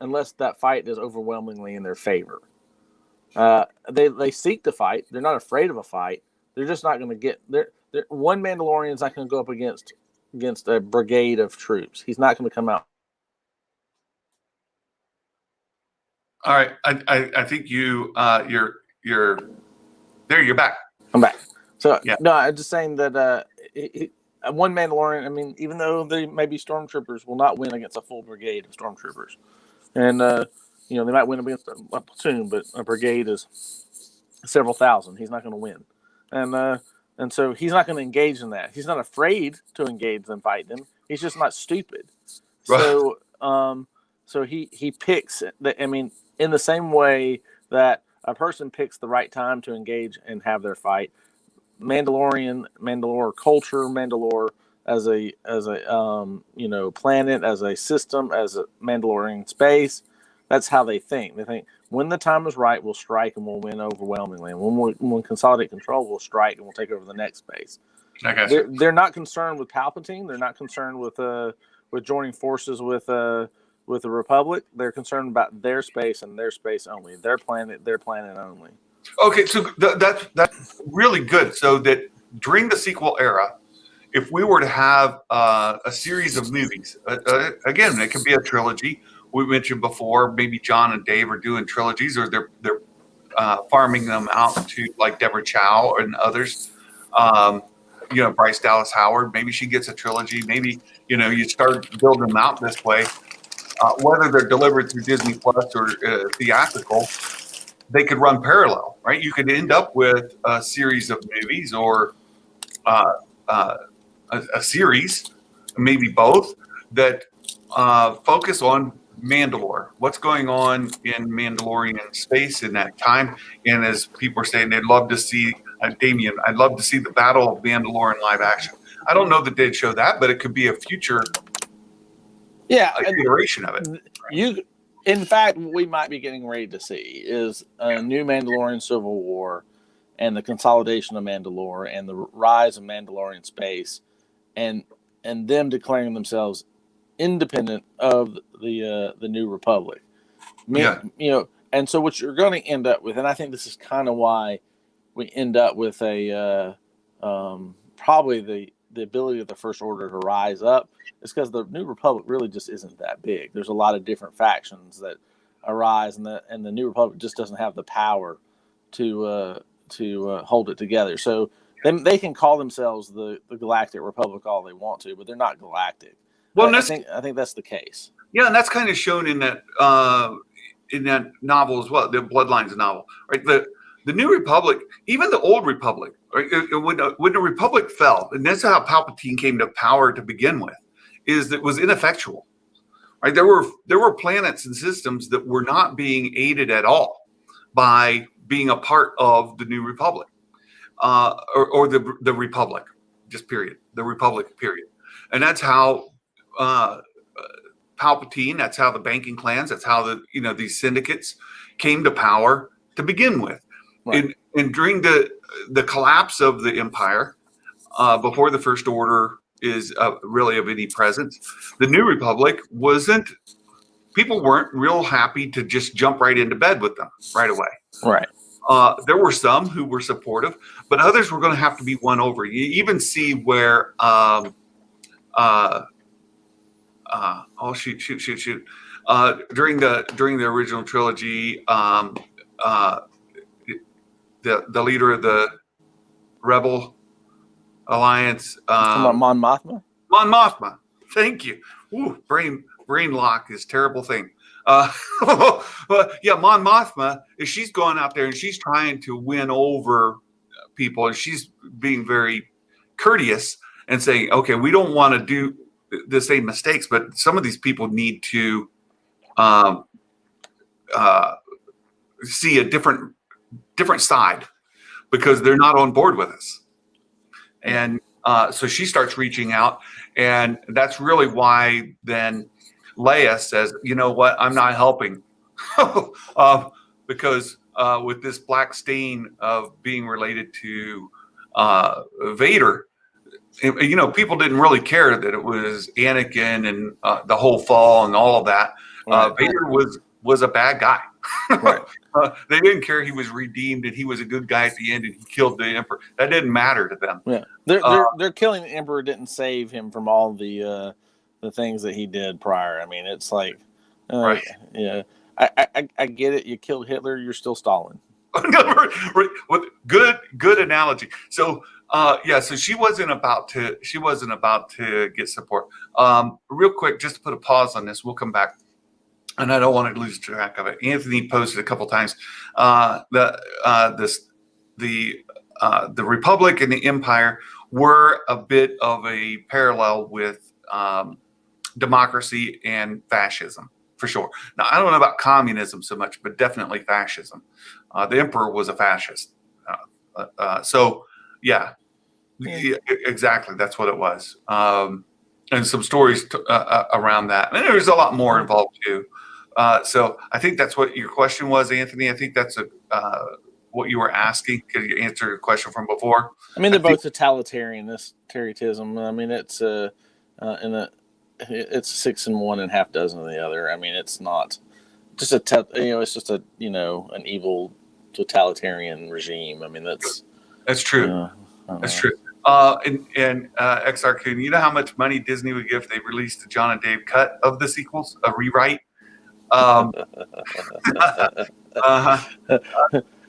unless that fight is overwhelmingly in their favor. They seek to fight. They're not afraid of a fight. They're just not going to get there. One Mandalorian is not going to go up against a brigade of troops. He's not going to come out. All right, I think you're there. You're back. I'm back. So no, I'm just saying that one Mandalorian. I mean, even though they may be stormtroopers, will not win against a full brigade of stormtroopers. And they might win against a platoon, but a brigade is several thousand. He's not going to win, and so he's not going to engage in that. He's not afraid to engage and fight them. He's just not stupid. Right. So he picks. In the same way that a person picks the right time to engage and have their fight, Mandalore culture, Mandalore as a planet, as a system, as a Mandalorian space. That's how they think. They think when the time is right, we'll strike and we'll win overwhelmingly. And when we consolidate control, we'll strike and we'll take over the next space. I got you. They're not concerned with Palpatine. They're not concerned with joining forces with the Republic. They're concerned about their space and their space only. Their planet only. Okay, so that's really good. So that during the sequel era, if we were to have a series of movies, again, it could be a trilogy. We mentioned before, maybe John and Dave are doing trilogies, or they're farming them out to like Deborah Chow and others. Bryce Dallas Howard, maybe she gets a trilogy. Maybe you start building them out this way. Whether they're delivered through Disney Plus or theatrical, they could run parallel, right? You could end up with a series of movies or a series, maybe both, that focus on Mandalore, what's going on in Mandalorian space in that time. And as people are saying, they'd love to see, Damien, I'd love to see the Battle of Mandalore in live action. I don't know that they'd show that, but it could be a future iteration of it. In fact, what we might be getting ready to see is a new Mandalorian Civil War and the consolidation of Mandalore and the rise of Mandalorian space and them declaring themselves independent of the New Republic. And so what you're going to end up with, and I think this is kind of why we end up with probably the ability of the First Order to rise up, is because the New Republic really just isn't that big. There's a lot of different factions that arise, and the New Republic just doesn't have the power to hold it together. So they can call themselves the Galactic Republic all they want to, but they're not galactic. Well, I think that's the case. Yeah, and that's kind of shown in that novel as well, the Bloodlines novel, right? The New Republic, even the Old Republic, right? When the Republic fell, and that's how Palpatine came to power to begin with, is that it was ineffectual, right? There were planets and systems that were not being aided at all by being a part of the New Republic, or the Republic, just period, the Republic, period. And that's how Palpatine, that's how the banking clans, that's how these syndicates came to power to begin with. Right. And during the collapse of the Empire, before the First Order is really of any presence, the New Republic people weren't real happy to just jump right into bed with them right away. Right. There were some who were supportive, but others were going to have to be won over. You even see where during the original trilogy, the leader of the Rebel Alliance, Mon Mothma. Mon Mothma. Thank you. Ooh, brain lock is a terrible thing. Mon Mothma, she's going out there and she's trying to win over people, and she's being very courteous and saying, okay, we don't want to do the same mistakes, but some of these people need to see a different side because they're not on board with us. And so she starts reaching out, and that's really why then Leia says, you know what, I'm not helping because with this black stain of being related to Vader, people didn't really care that it was Anakin and the whole fall and all of that. Vader was a bad guy. Right. They didn't care he was redeemed and he was a good guy at the end and he killed the Emperor. That didn't matter to them. Yeah, they're killing the Emperor didn't save him from all the things that he did prior. I mean, it's like, right. Yeah, I get it. You killed Hitler, you're still Stalin. Good analogy. So so she wasn't about to get support. Real quick, just to put a pause on this, we'll come back. And I don't want to lose track of it. Anthony posted a couple times the Republic and the Empire were a bit of a parallel with democracy and fascism, for sure. Now, I don't know about communism so much, but definitely fascism. The emperor was a fascist. So, yeah, exactly. That's what it was. And some stories around that. And there's a lot more involved, too. So I think that's what your question was, Anthony. I think that's what you were asking. Could you answer your question from before? I mean, they're both totalitarianism. I mean, it's it's 6 in one and half dozen of the other. I mean, it's not just it's just an evil totalitarian regime. I mean, that's true. That's true. And XR, can you know how much money Disney would give if they released the John and Dave cut of the sequels, a rewrite?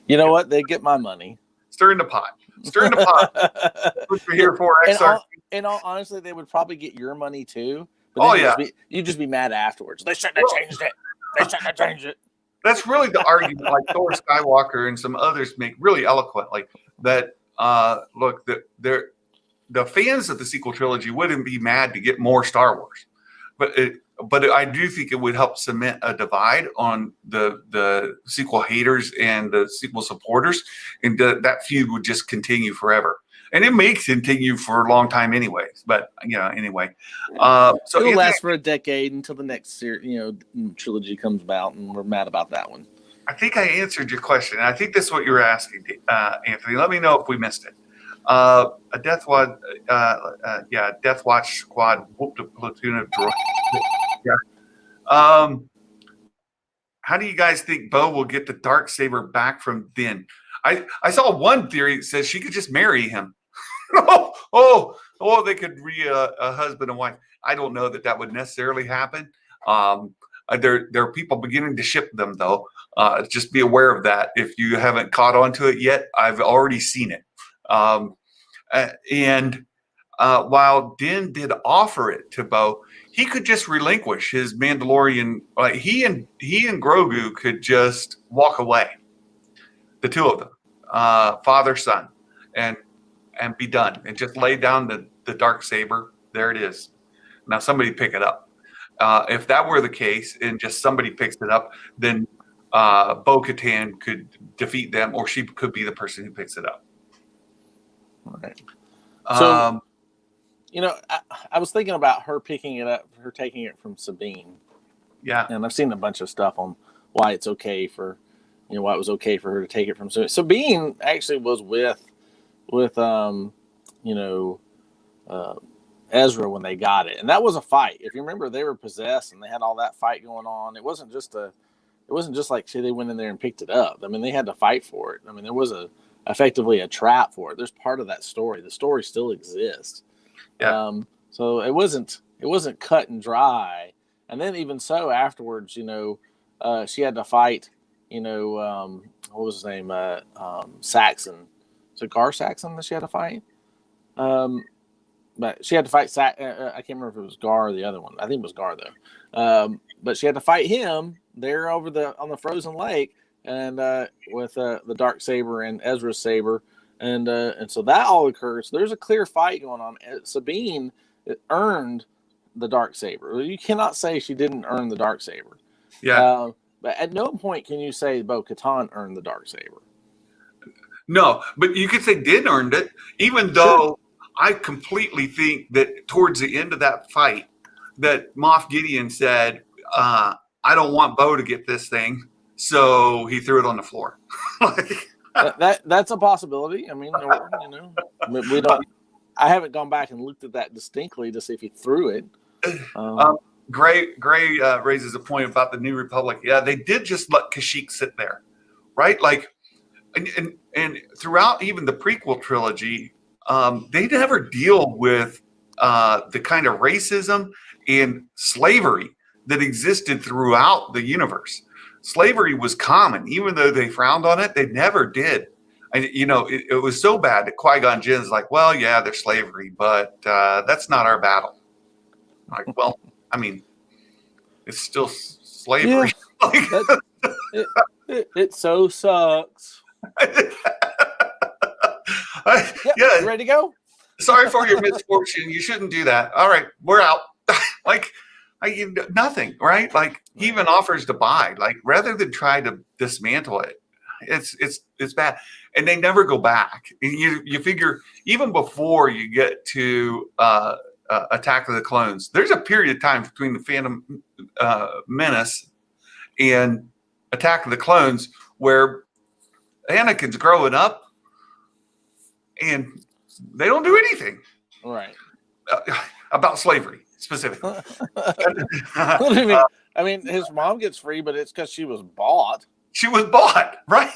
You know what? They get my money. Stir in the pot. Stir in the pot. What we're here for, XR. In all honestly, they would probably get your money too. But you'd just be mad afterwards. They shouldn't have changed it. They shouldn't have changed it. That's really the argument, like Thor Skywalker and some others make really eloquently, that look, the fans of the sequel trilogy wouldn't be mad to get more Star Wars, but I do think it would help cement a divide on the sequel haters and the sequel supporters, and that feud would just continue forever. And it may continue for a long time, anyways. But anyway, so it'll last for a decade until the next trilogy comes about, and we're mad about that one. I think I answered your question. I think this is what you were asking, Anthony. Let me know if we missed it. A Death Watch, Death Watch squad whooped a platoon of droids. Yeah. How do you guys think Bo will get the Darksaber back from Din? I saw one theory that says she could just marry him. They could be a husband and wife. I don't know that would necessarily happen. There are people beginning to ship them, though. Just be aware of that. If you haven't caught on to it yet, I've already seen it. While Din did offer it to Bo, he could just relinquish his Mandalorian. Like he and Grogu could just walk away, the two of them, father son, and be done, and just lay down the Darksaber. There it is. Now somebody pick it up. If that were the case, and just somebody picks it up, then Bo-Katan could defeat them, or she could be the person who picks it up. Right. So, I was thinking about her picking it up, her taking it from Sabine. Yeah. And I've seen a bunch of stuff on why it's okay for, why it was okay for her to take it from Sabine. Sabine actually was with Ezra when they got it. And that was a fight. If you remember, they were possessed and they had all that fight going on. It wasn't just like, say, they went in there and picked it up. I mean, they had to fight for it. I mean, there was effectively a trap for it. There's part of that story. The story still exists. Yeah. So it wasn't cut and dry. And then even so afterwards, she had to fight, what was his name? Saxon. Is it Gar Saxon that she had to fight? But she had to fight I can't remember if it was Gar or the other one. I think it was Gar though. But she had to fight him there on the frozen lake, and with the Darksaber and Ezra's saber, and so that all occurs. So there's a clear fight going on. Sabine earned the Darksaber. You cannot say she didn't earn the Darksaber. Yeah. But at no point can you say Bo-Katan earned the Darksaber. No, but you could say Din earned it, even though I completely think that towards the end of that fight, that Moff Gideon said, I don't want Bo to get this thing, so he threw it on the floor. That's a possibility. I mean, we don't. I haven't gone back and looked at that distinctly to see if he threw it. Gray raises a point about the New Republic. Yeah, they did just let Kashyyyk sit there, right? Like, and throughout even the prequel trilogy, they never deal with the kind of racism and slavery that existed throughout the universe. Slavery was common, even though they frowned on it. They never did. And it was so bad that Qui-Gon Jinn's like, well, yeah, there's slavery, but that's not our battle. Like, well, I mean, it's still slavery. Yeah, it so sucks. Yeah. You ready to go? Sorry for your misfortune. You shouldn't do that. All right, we're out. Like, nothing, right? Like he even offers to buy, like rather than try to dismantle it. It's bad, and they never go back. And you figure even before you get to Attack of the Clones, there's a period of time between the Phantom Menace and Attack of the Clones where Anakin's growing up, and they don't do anything Right. about slavery specifically. I mean, his mom gets free, but it's because she was bought. She was bought, right?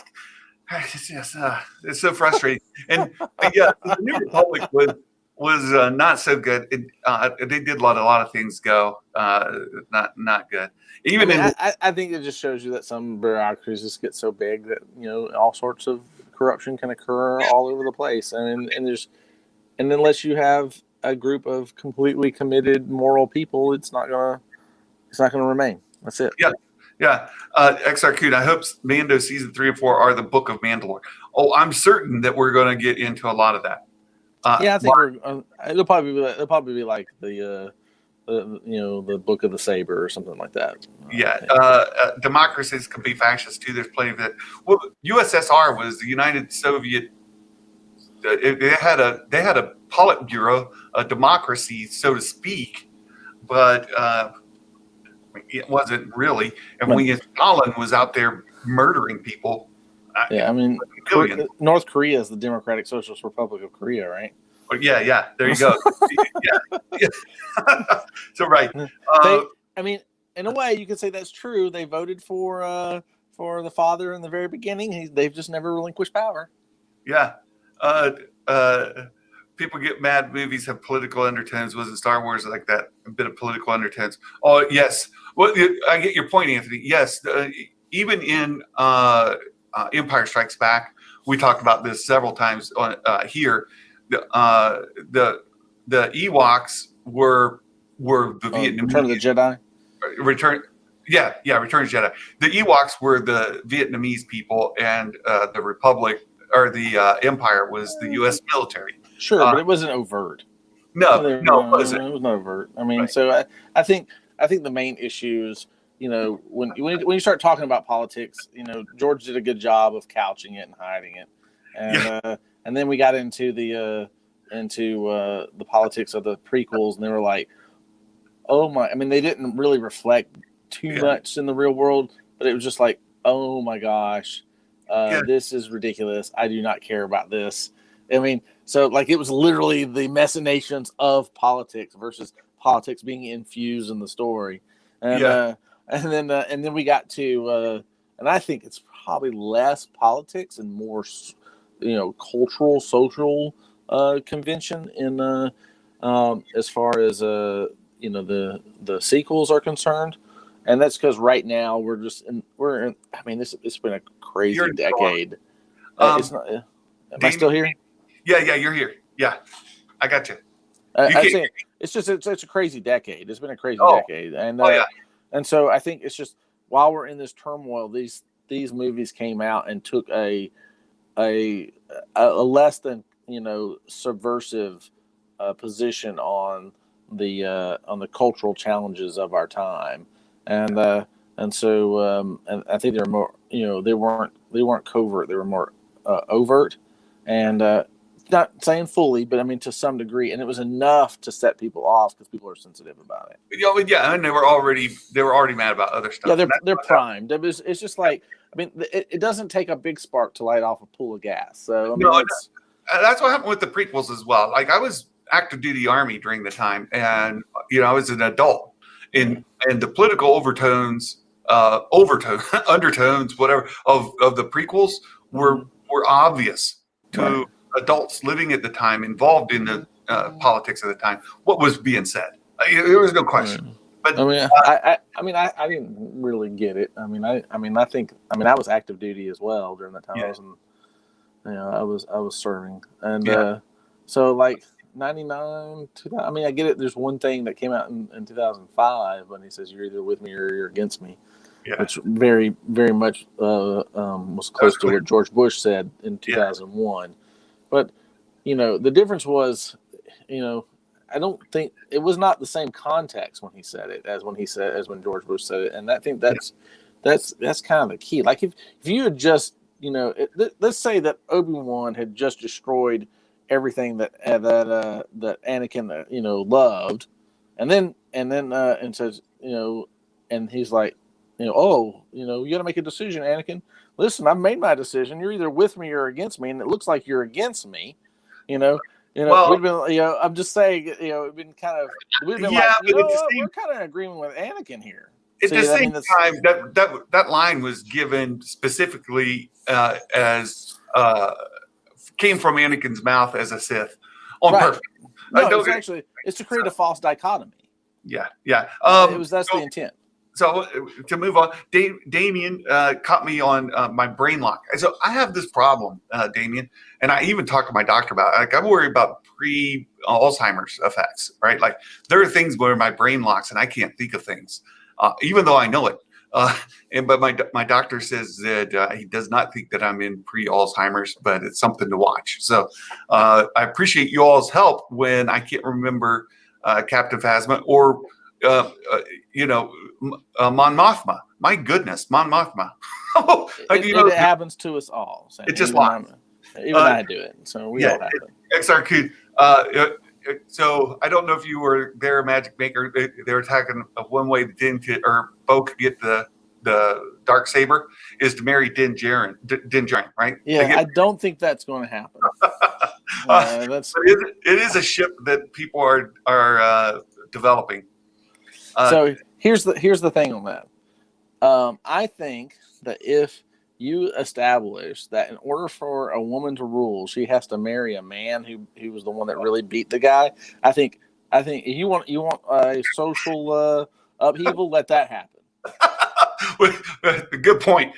It's just, it's so frustrating. And yeah, the New Republic was not so good. They did let a lot of things go, not good. Even I think it just shows you that some bureaucracies just get so big that all sorts of corruption can occur all over the place. I mean, and unless you have a group of completely committed moral people, it's not gonna remain. That's it. Yeah. XR Coon, I hope Mando season 3 and 4 are the Book of Mandalore. Oh, I'm certain that we're going to get into a lot of that. I think it'll probably be like the Book of the Saber or something like that. Yeah, democracies can be fascist too. There's plenty of that. Well, USSR was the United Soviet. They had a Politburo, a democracy, so to speak, but it wasn't really. And when Stalin was out there murdering people. Yeah, I mean, North Korea is the Democratic Socialist Republic of Korea, right? Yeah. There you go. yeah. So right. I mean, in a way, you could say that's true. They voted for the father in the very beginning. They've just never relinquished power. Yeah. People get mad. Movies have political undertones. Wasn't Star Wars like that? A bit of political undertones. Oh yes. Well, I get your point, Anthony. Yes. Even in Empire Strikes Back, we talked about this several times on here. The Ewoks were the Vietnamese. Return of the Jedi. Return of Jedi. The Ewoks were the Vietnamese people, and the Republic or the Empire was the U.S. military. Sure, but it wasn't overt. No, it wasn't. It was not overt. I mean, right. So I think the main issue is, when you start talking about politics, George did a good job of couching it and hiding it, and then we got into the politics of the prequels, and they were like, oh my! I mean, they didn't really reflect too much in the real world, but it was just like, oh my gosh, this is ridiculous. I do not care about this. I mean, so like it was literally the machinations of politics versus politics being infused in the story, and then we got to, and I think it's probably less politics and more, cultural, social convention in as far as the sequels are concerned, and that's because right now we're in. I mean, it's been a crazy decade. It's not. Am I still here? Yeah, you're here. Yeah, I got you. I'm saying it's a crazy decade. It's been a crazy decade, and so I think it's just while we're in this turmoil, these movies came out and took a less than subversive position on the cultural challenges of our time, and so I think they're more they weren't covert, they were more overt, and not saying fully, but I mean to some degree, and it was enough to set people off because people are sensitive about it. Yeah, and they were already mad about other stuff. Yeah, they're primed. It's just like, I mean, it doesn't take a big spark to light off a pool of gas. So I mean, that's what happened with the prequels as well. Like I was active duty Army during the time, and I was an adult, and the political undertones, whatever of the prequels were obvious to adults living at the time, involved in the politics of the time. What was being said, there was no question. But I didn't really get it. I was active duty as well during that time. I was serving, and so like 99, 2000. I mean, I get it. There's one thing that came out in 2005 when he says you're either with me or you're against me, which very, very much was close to what George Bush said in 2001. But the difference was, I don't think it was not the same context when he said it as when George Bush said it, and I think that's kind of the key. Like if you had just let's say that Obi-Wan had just destroyed everything that Anakin loved, and says and he's like you got to make a decision, Anakin. Listen, I've made my decision. You're either with me or against me, and it looks like you're against me. Well, we'd been, I'm just saying, it'd been kind of, we'd been yeah, like, but at the same, we're kind of in agreement with Anakin here. at the same time, that line was given specifically as came from Anakin's mouth as a Sith on purpose. No, it's to create a false dichotomy. Yeah. That's the intent. So to move on, Damien caught me on my brain lock. So I have this problem, Damien, and I even talked to my doctor about it. Like I worry about pre-Alzheimer's effects, right? Like there are things where my brain locks and I can't think of things, even though I know it. But my doctor says that he does not think that I'm in pre-Alzheimer's, but it's something to watch. So I appreciate you all's help when I can't remember Captain Phasma or Mon Mothma. My goodness, Mon Mothma. It happens to us all. Sam. It just lies. Even I do it, so we all have it. XRQ. So I don't know if you were there, Magic Maker. They were talking of one way that Bo could get the dark saber is to marry Din Djarin, right? Yeah, I don't think that's going to happen. It is a ship that people are developing. So here's the thing on that. I think that if you establish that in order for a woman to rule, she has to marry a man who was the one that really beat the guy. I think if you want a social upheaval, let that happen. Good point.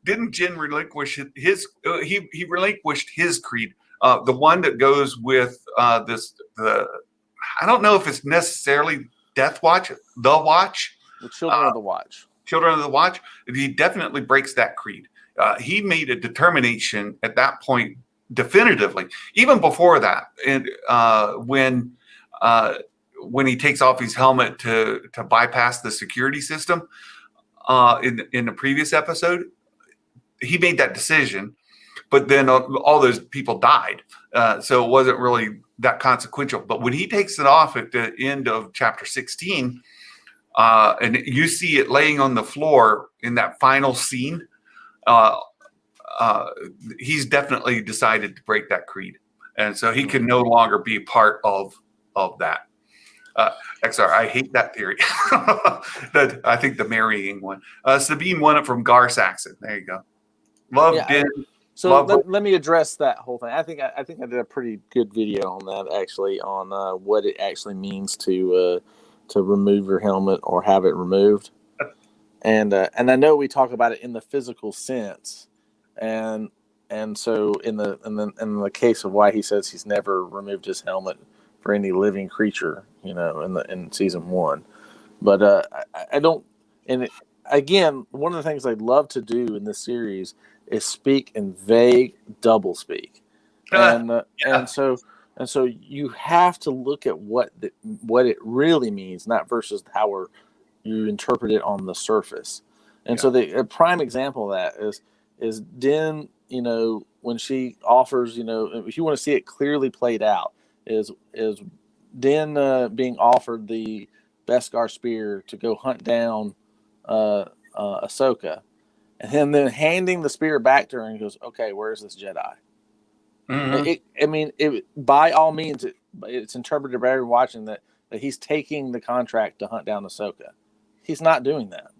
Didn't Jin relinquish his? He relinquished his creed. The one that goes with I don't know if it's necessarily Death Watch, the Watch. The Children of the Watch. Children of the Watch. He definitely breaks that creed. He made a determination at that point, definitively. Even before that, and when he takes off his helmet to bypass the security system in the previous episode, he made that decision. But then all those people died, so it wasn't really that consequential. But when he takes it off at the end of chapter 16, and you see it laying on the floor in that final scene, he's definitely decided to break that creed, and so he can no longer be part of that. XR, I hate that theory. I think the marrying one. Sabine won it from Gar Saxon. There you go. Din. So let me address that whole thing. I think I did a pretty good video on that actually, on what it actually means to remove your helmet or have it removed. And I know we talk about it in the physical sense, and so in the case of why he says he's never removed his helmet for any living creature, in season 1, but I don't. And again, one of the things I love to do in this series is speak in vague double speak, and so you have to look at what it really means, not versus how you interpret it on the surface. And so a prime example of that is Din, when she offers, if you want to see it clearly played out, is Din being offered the Beskar spear to go hunt down Ahsoka, and then handing the spear back to her and goes, "Okay, where's this Jedi?" Mm-hmm. By all means, it's interpreted by everyone watching that he's taking the contract to hunt down Ahsoka. He's not doing that.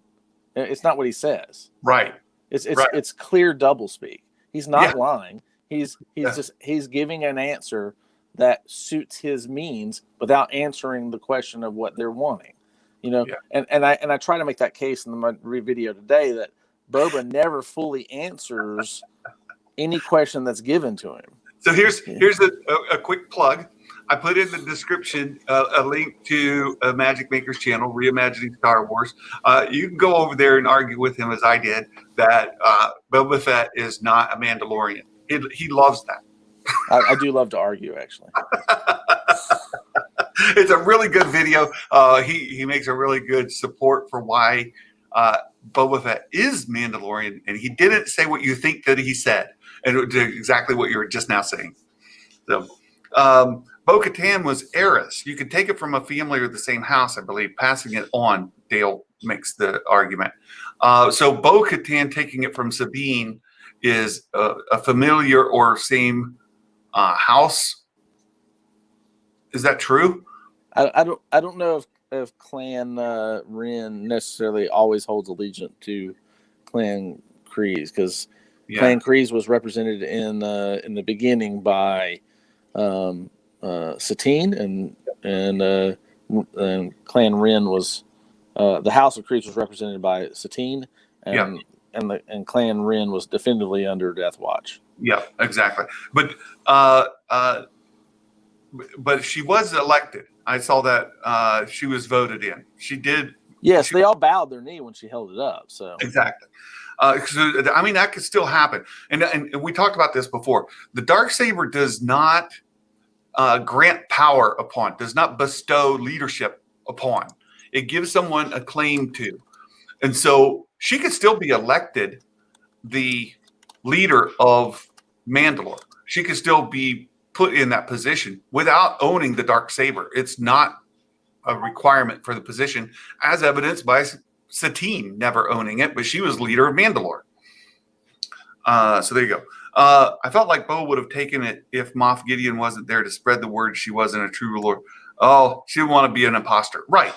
It's not what he says. Right. It's clear doublespeak. He's not lying. He's giving an answer that suits his means without answering the question of what they're wanting. And I try to make that case in my video today that Boba never fully answers any question that's given to him. So here's a quick plug. I put in the description a link to Magic Maker's channel, Reimagining Star Wars. You can go over there and argue with him, as I did, that Boba Fett is not a Mandalorian. He loves that. I do love to argue, actually. It's a really good video. He makes a really good support for why Boba Fett is Mandalorian, and he didn't say what you think that he said, and it did exactly what you were just now saying. So, Bo-Katan was heiress. You could take it from a family or the same house, I believe. Passing it on, Dale makes the argument. So Bo-Katan taking it from Sabine is a familiar or same house. Is that true? I don't know if Clan Ren necessarily always holds allegiance to Clan Kryze, because Clan Kryze was represented in the beginning by Satine, and Clan Ren was the House of Kryze was represented by Satine, and Clan Ren was definitively under Death Watch. Yeah, exactly. But she was elected. I saw that she was voted in. She did. Yes, they all bowed their knee when she held it up. So exactly. I mean, that could still happen. And we talked about this before. The Darksaber does not grant power upon, does not bestow leadership upon. It gives someone a claim to. And so she could still be elected the leader of Mandalore. She could still be put in that position without owning the Darksaber. It's not a requirement for the position, as evidenced by Satine never owning it, but she was leader of Mandalore. So there you go. I felt like Bo would have taken it if Moff Gideon wasn't there to spread the word she wasn't a true ruler. Oh, she didn't want to be an imposter. Right.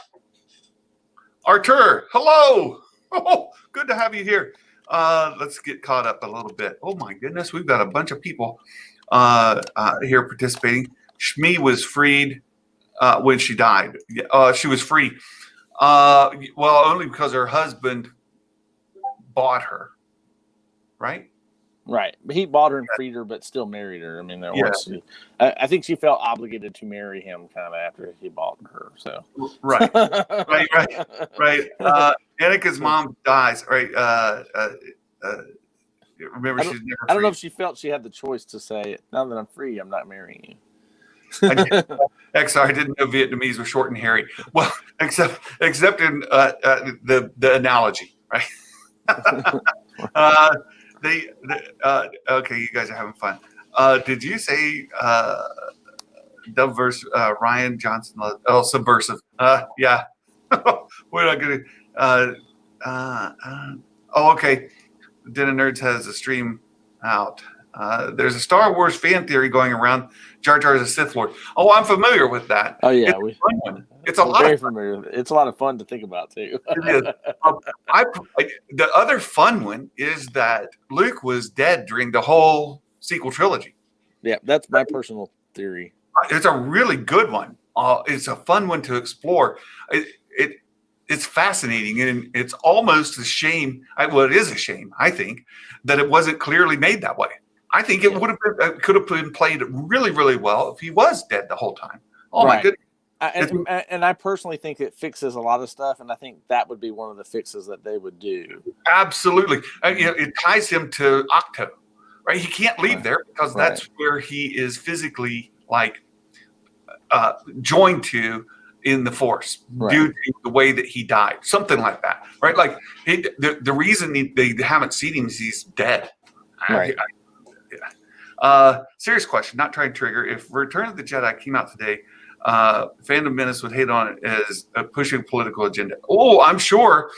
Artur, hello. Oh, good to have you here. Let's get caught up a little bit. Oh, my goodness. We've got a bunch of people here participating. Shmi was freed when she died. She was free. Well, only because her husband bought her, right? Right. He bought her and freed her, but still married her. I mean, I think she felt obligated to marry him kind of after he bought her. So right. Annika's mom dies. Right. Remember, she's never. I don't know if she felt she had the choice to say, "Now that I'm free, I'm not marrying you." I didn't know Vietnamese was short and hairy. Well, except in the analogy, right? Okay, you guys are having fun. Did you say Dove verse Ryan Johnson? Oh, subversive. Yeah. We're not gonna. Okay. Den of Nerds has a stream out. There's a Star Wars fan theory going around. Jar Jar is a Sith Lord. Oh, I'm familiar with that. Oh yeah, it's a lot of fun. familiar. It's a lot of fun to think about too. It is. The other fun one is that Luke was dead during the whole sequel trilogy. Yeah, that's my personal theory. It's a really good one. It's a fun one to explore. It's fascinating, and it's almost a shame. It is a shame, I think, that it wasn't clearly made that way. I think it could have been played really, really well if he was dead the whole time. Oh my goodness! And I personally think it fixes a lot of stuff, and I think that would be one of the fixes that they would do. Absolutely, it ties him to Octo, right? He can't leave there because that's where he is physically joined to in the Force due to the way that he died, something like that, right? Like the reason they haven't seen him is he's dead. Right. Serious question, not trying to trigger. If Return of the Jedi came out today, Phantom Menace would hate on it as a pushing political agenda. Oh, I'm sure.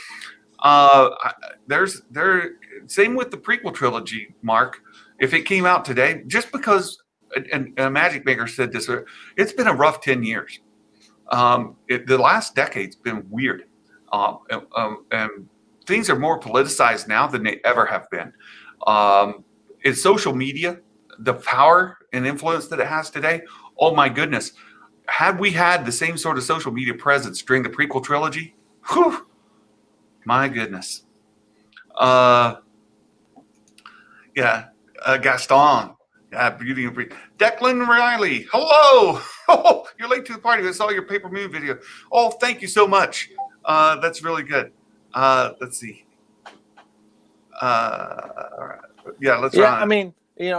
Same with the prequel trilogy, Mark. If it came out today, just because, and Imagic Maker said this, it's been a rough 10 years. The last decade's been weird, and things are more politicized now than they ever have been. In social media, the power and influence that it has today, oh my goodness. Had we had the same sort of social media presence during the prequel trilogy, whew, my goodness. Gaston. Beauty and Breed. Declan Riley, hello. Oh, you're late to the party. I saw your Paper Moon video. Oh, thank you so much. That's really good. Let's see. All right. Yeah, let's run. I mean,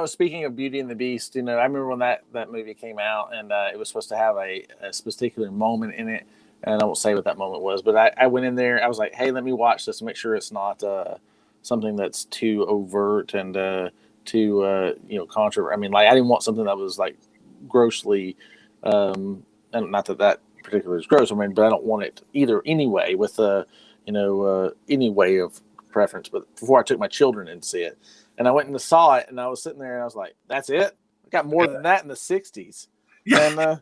speaking of Beauty and the Beast, I remember when that movie came out, and it was supposed to have a particular moment in it, and I won't say what that moment was, but I went in there. I was like, hey, let me watch this and make sure it's not something that's too overt and too controversial. I mean, like, I didn't want something that was like grossly, and not that particularly is gross. I mean, but I don't want it either anyway with any way of preference. But before I took my children in to see it. And I went and saw it, and I was sitting there, and I was like, "That's it? I got more than that in the '60s." Yeah,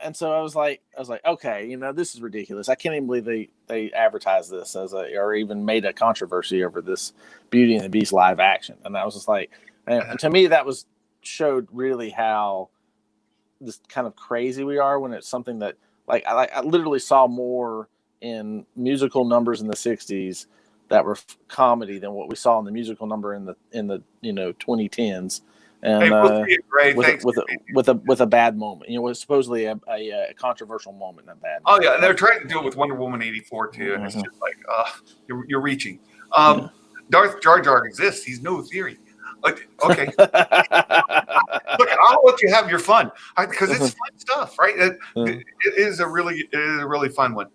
And so I was like, okay, this is ridiculous. I can't even believe they advertised this or even made a controversy over this Beauty and the Beast live action. And I was just like, and to me, that showed really how this kind of crazy we are when it's something that I literally saw more in musical numbers in the '60s that were comedy than what we saw in the musical number in the 2010s, and with a bad moment. It was supposedly a controversial moment, and a bad. Oh yeah, and they're trying to do it with Wonder Woman &84 too, and it's just like, you're reaching. Darth Jar Jar exists. He's no theory. Like, okay, look, I'll let you have your fun because it's fun stuff, right? It is a really fun one.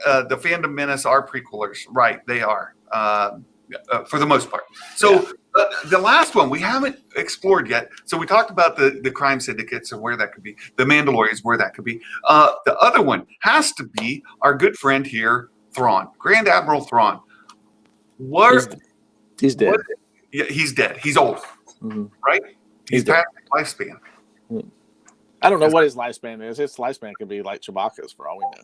The Phantom Menace are prequelers, right? They are, for the most part. So the last one we haven't explored yet. So we talked about the crime syndicates and where that could be. The Mandalorians, where that could be. The other one has to be our good friend here, Thrawn, Grand Admiral Thrawn. He's dead. He's dead. He's old, right? He's past his lifespan. I don't know what his lifespan is. His lifespan could be like Chewbacca's for all we know.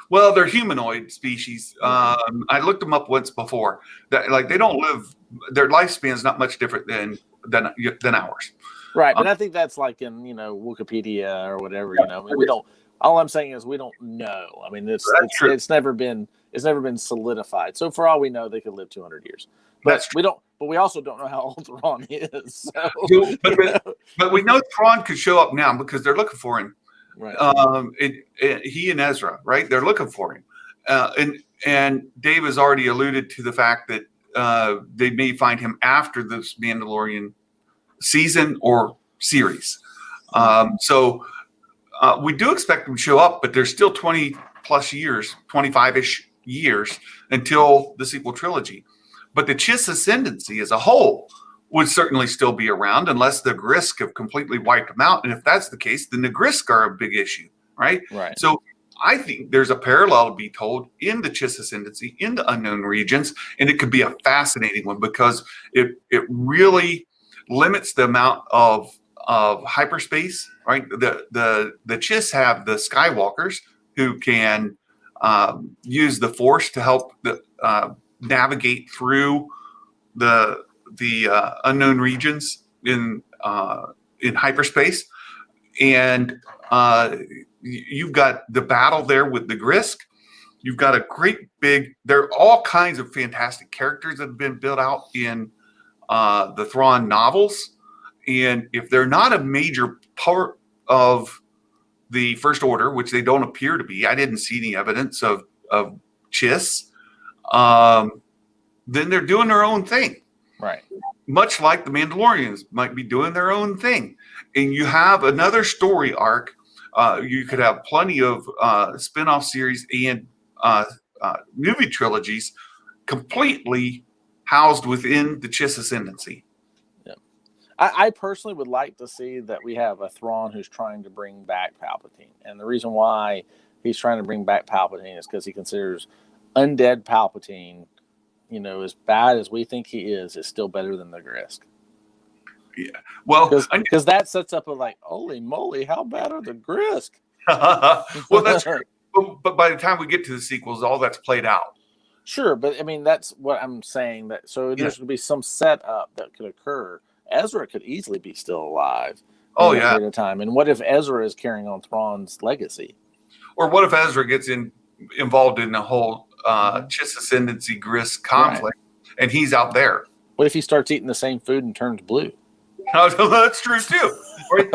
Well, they're humanoid species. I looked them up once before. They don't live. Their lifespan is not much different than ours. Right, but I think that's like in Wikipedia or whatever. We don't. All I'm saying is we don't know. I mean, it's never been solidified. So for all we know, they could live 200 years. But we don't. But we also don't know how old Thrawn is. So, but we know Thrawn could show up now because they're looking for him. Right. He and Ezra, right? They're looking for him, and Dave has already alluded to the fact that they may find him after this Mandalorian season or series. So we do expect him to show up, but there's still 20 plus years, 25-ish years until the sequel trilogy. But the Chiss ascendancy as a whole would certainly still be around unless the Grisk have completely wiped them out. And if that's the case, then the Grisk are a big issue, right? Right. So I think there's a parallel to be told in the Chiss ascendancy, in the unknown regions, and it could be a fascinating one because it really limits the amount of hyperspace, right? The Chiss have the Skywalkers who can use the Force to help navigate through the unknown regions in hyperspace, and you've got the battle there with the Grisk. You've got a great big. There are all kinds of fantastic characters that have been built out in the Thrawn novels, and if they're not a major part of the First Order, which they don't appear to be, I didn't see any evidence of Chiss. Then they're doing their own thing. Right. Much like the Mandalorians might be doing their own thing. And you have another story arc. You could have plenty of spin-off series and movie trilogies completely housed within the Chiss ascendancy. Yeah. I personally would like to see that we have a Thrawn who's trying to bring back Palpatine. And the reason why he's trying to bring back Palpatine is because he considers undead Palpatine, as bad as we think he is still better than the Grisk. Yeah. Well, because that sets up holy moly, how bad are the Grisk? Well, that's true. But by the time we get to the sequels, all that's played out. Sure, but I mean that's what I'm saying. There's going to be some setup that could occur. Ezra could easily be still alive. At a time. And what if Ezra is carrying on Thrawn's legacy? Or what if Ezra gets involved in the whole Chiss ascendancy Grisk conflict, and he's out there? What if he starts eating the same food and turns blue? That's true too. Right?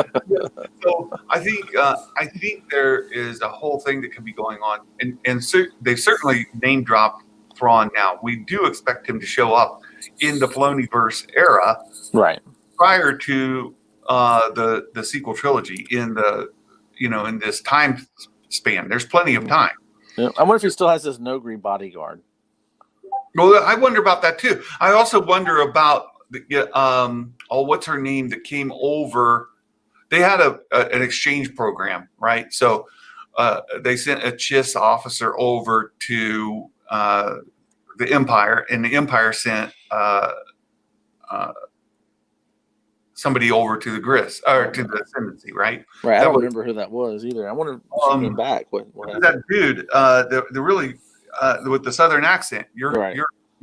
So I think there is a whole thing that could be going on, and they've certainly name dropped Thrawn now. We do expect him to show up in the Filoniverse era, Right. prior to the sequel trilogy in the in this time span. There's plenty of time. Yeah. I wonder if he still has this Nogri bodyguard. Well, I wonder about that too. I also wonder about what's her name that came over. They had an exchange program, right? So they sent a Chiss officer over to the Empire, and the Empire sent somebody over to the Gris or to the Ascendancy, right? Right. I don't remember who that was either. I wonder if she came back. What that dude? The really with the Southern accent. Your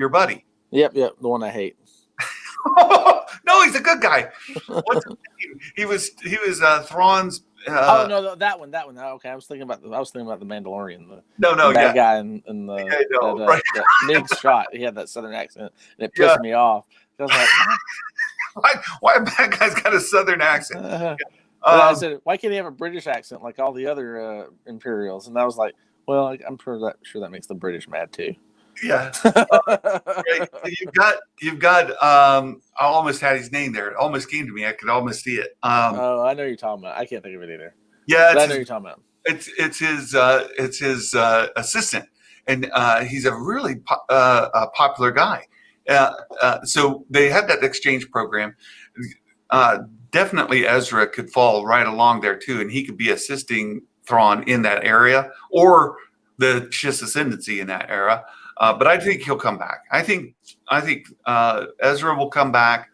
buddy. Yep. The one I hate. No, he's a good guy. What's his name? He was Thrawn's. Oh no, that one. Okay, I was thinking about the Mandalorian. The bad guy in the right. that big shot. He had that Southern accent, and it pissed me off. I was like, why a bad guy's got a Southern accent? I said, why can't he have a British accent like all the other Imperials? And I was like, well, I'm sure that makes the British mad too. Yeah. Right. You've got I almost had his name there. It almost came to me. I could almost see it. I know what you're talking about. I can't think of it either. Yeah, I know what you're talking about. It's his assistant, and he's a really popular guy. So they had that exchange program. Definitely Ezra could fall right along there too, and he could be assisting Thrawn in that area, or the Chiss Ascendancy in that era. But I think he'll come back. I think Ezra will come back.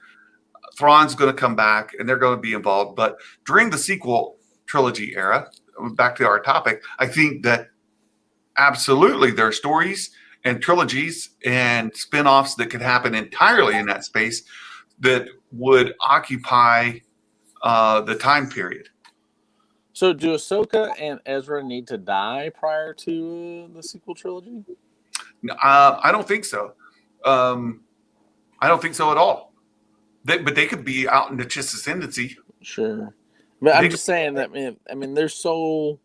Thrawn's going to come back, and they're going to be involved. But during the sequel trilogy era, back to our topic, I think that absolutely there are stories and trilogies and spin-offs that could happen entirely in that space that would occupy the time period. So do Ahsoka and Ezra need to die prior to the sequel trilogy? I don't think so. I don't think so at all. But they could be out in the Chiss Ascendancy. Sure. But I'm just saying that, I mean, their sole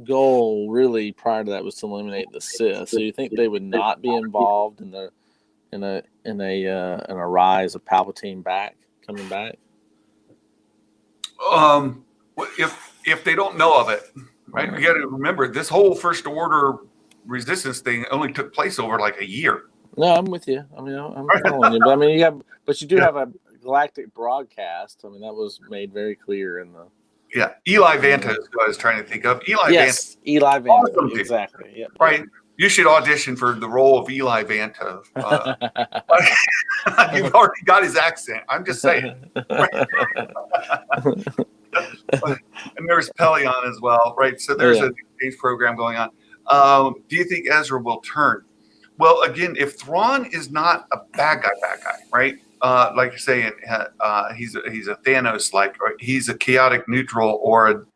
goal really prior to that was to eliminate the Sith. So you think they would not be involved in a rise of Palpatine coming back? If they don't know of it, right? You got to remember this whole First Order resistance thing only took place over like a year. No, I'm with you. I mean, I'm following you, but I mean, you do have a galactic broadcast. I mean, that was made very clear in the. Yeah, Eli Vanta is who I was trying to think of. Eli Vanta, awesome exactly. Yep. Right. You should audition for the role of Eli Vanta. You've already got his accent. I'm just saying. And there's Pelion as well, right? So there's an exchange program going on. Do you think Ezra will turn? Well, again, if Thrawn is not a bad guy, right? Like you're saying, he's a Thanos, he's a chaotic neutral, or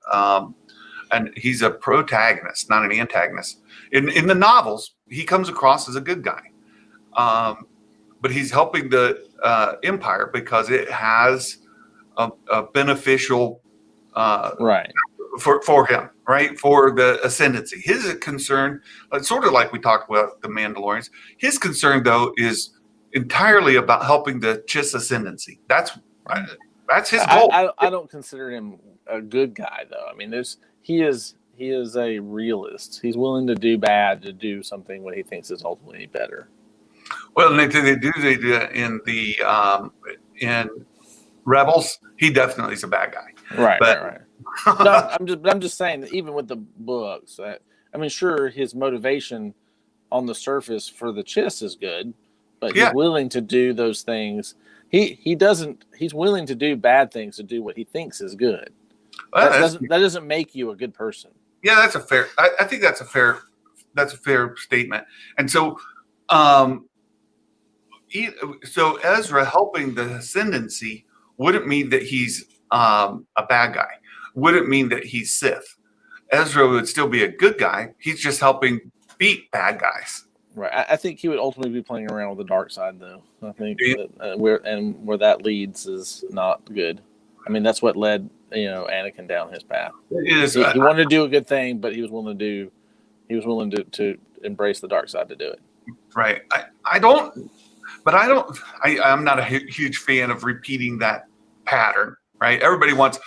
and he's a protagonist, not an antagonist. In the novels, he comes across as a good guy, but he's helping the Empire because it has a beneficial right for him, right, for the ascendancy. His concern, sort of like we talked about the Mandalorians, his concern though is entirely about helping the Chiss ascendancy. That's his goal. I don't consider him a good guy though. I mean, he is a realist. He's willing to do bad to do something what he thinks is ultimately better. Well, they do in the in Rebels. He definitely is a bad guy. Right. No, I'm just saying that even with the books, I mean, sure, his motivation on the surface for the Chiss is good, but he's willing to do those things. He's willing to do bad things to do what he thinks is good. That doesn't make you a good person. Yeah, that's a fair. I think that's a fair statement. And so, so Ezra helping the ascendancy wouldn't mean that he's a bad guy. Wouldn't mean that he's Sith. Ezra would still be a good guy. He's just helping beat bad guys. Right. I think he would ultimately be playing around with the dark side, though. I think where that leads is not good. I mean, that's what led Anakin down his path. He wanted to do a good thing, but he was willing to embrace the dark side to do it. Right. I don't But I'm not a huge fan of repeating that pattern, right? Everybody wants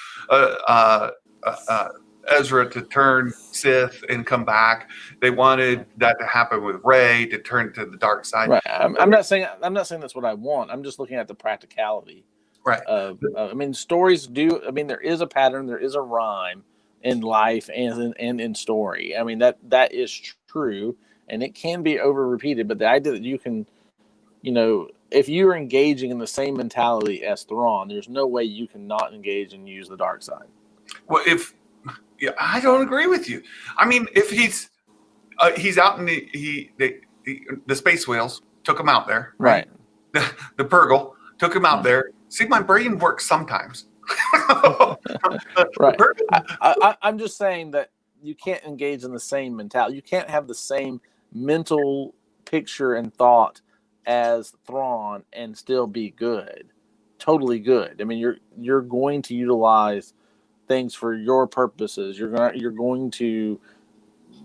Ezra to turn Sith and come back. They wanted that to happen with Rey to turn to the dark side. Right. I'm not saying that's what I want. I'm just looking at the practicality. Right. I mean, stories do. I mean, there is a pattern. There is a rhyme in life and in story. I mean, that is true, and it can be over repeated. But the idea that you can, if you're engaging in the same mentality as Thrawn, there's no way you cannot engage and use the dark side. Well, I don't agree with you. I mean, if he's out in the space whales took him out there, right? The Purgle took him out there. See, my brain works sometimes. Right. I'm just saying that you can't engage in the same mentality. You can't have the same mental picture and thought as Thrawn and still be good, totally good. I mean, you're going to utilize things for your purposes. You're going to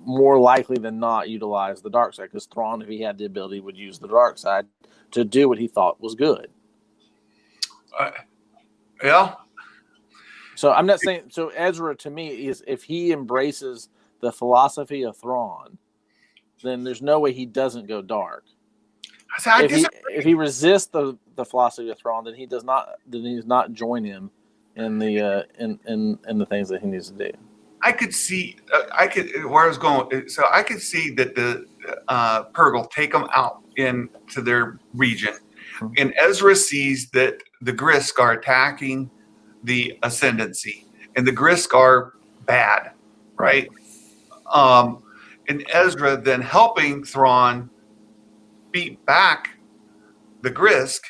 more likely than not utilize the dark side, because Thrawn, if he had the ability, would use the dark side to do what he thought was good. Yeah. So I'm not saying. So Ezra, to me, is if he embraces the philosophy of Thrawn, then there's no way he doesn't go dark. If he resists the philosophy of Thrawn, then he does not. Then he does not join him in the in the things that he needs to do. I could see. Where I was going. So I could see that the Purgle take them out into their region, and Ezra sees that the Grisk are attacking the Ascendancy, and the Grisk are bad, right? And Ezra then helping Thrawn beat back the Grisk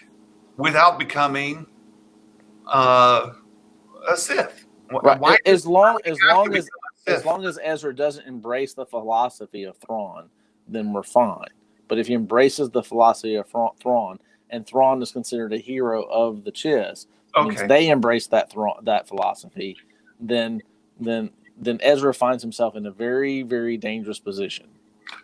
without becoming a Sith. Right. Why as long as Ezra doesn't embrace the philosophy of Thrawn, then we're fine. But if he embraces the philosophy of Thrawn, and Thrawn is considered a hero of the Chiss, means they embrace that philosophy, then Ezra finds himself in a very, very dangerous position.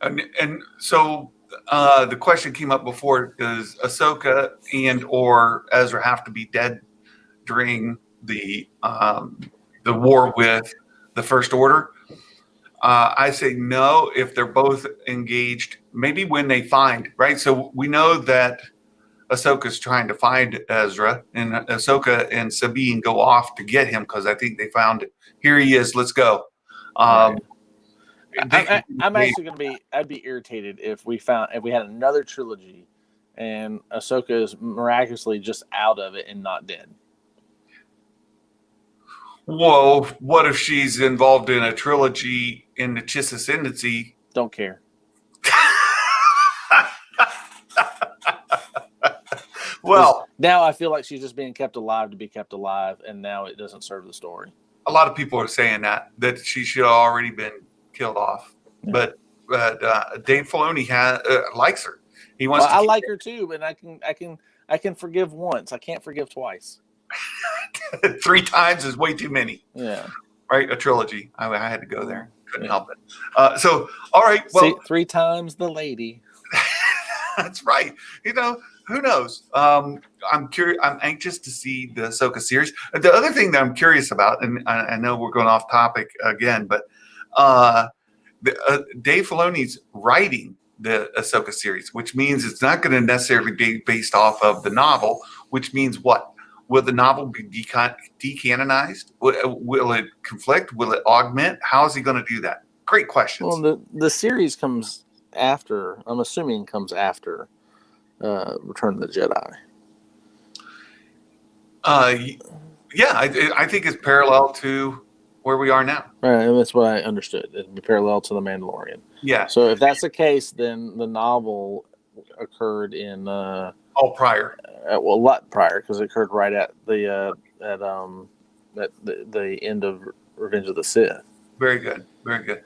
And so the question came up before: does Ahsoka and or Ezra have to be dead during the war with the First Order? I say no if they're both engaged. Maybe when they find, right? So we know that Ahsoka's trying to find Ezra, and Ahsoka and Sabine go off to get him because I think they found it. Here he is. Let's go. I'm actually going to be. I'd be irritated if we had another trilogy, and Ahsoka is miraculously just out of it and not dead. Whoa! What if she's involved in a trilogy in the Chiss Ascendancy? Don't care. Well, now I feel like she's just being kept alive to be kept alive, and now it doesn't serve the story. A lot of people are saying that she should have already been killed off, but Dave Filoni likes her. He wants. I like her too, but I can forgive once. I can't forgive twice. 3 times is way too many. Yeah. Right, a trilogy. I had to go there. Couldn't help it. So, all right. Well, see, 3 times the lady. That's right. Who knows? I'm curious. I'm anxious to see the Ahsoka series. The other thing that I'm curious about, and I know we're going off topic again, but Dave Filoni's writing the Ahsoka series, which means it's not going to necessarily be based off of the novel. Which means what? Will the novel be decanonized? Will it conflict? Will it augment? How is he going to do that? Great questions. Well, the series comes after. I'm assuming comes after Return of the Jedi. Yeah, I think it's parallel to where we are now. Right, and that's what I understood. It'd be parallel to The Mandalorian. Yeah. So if that's the case, then the novel occurred in prior. A lot prior, because it occurred right at the end of Revenge of the Sith. Very good, very good.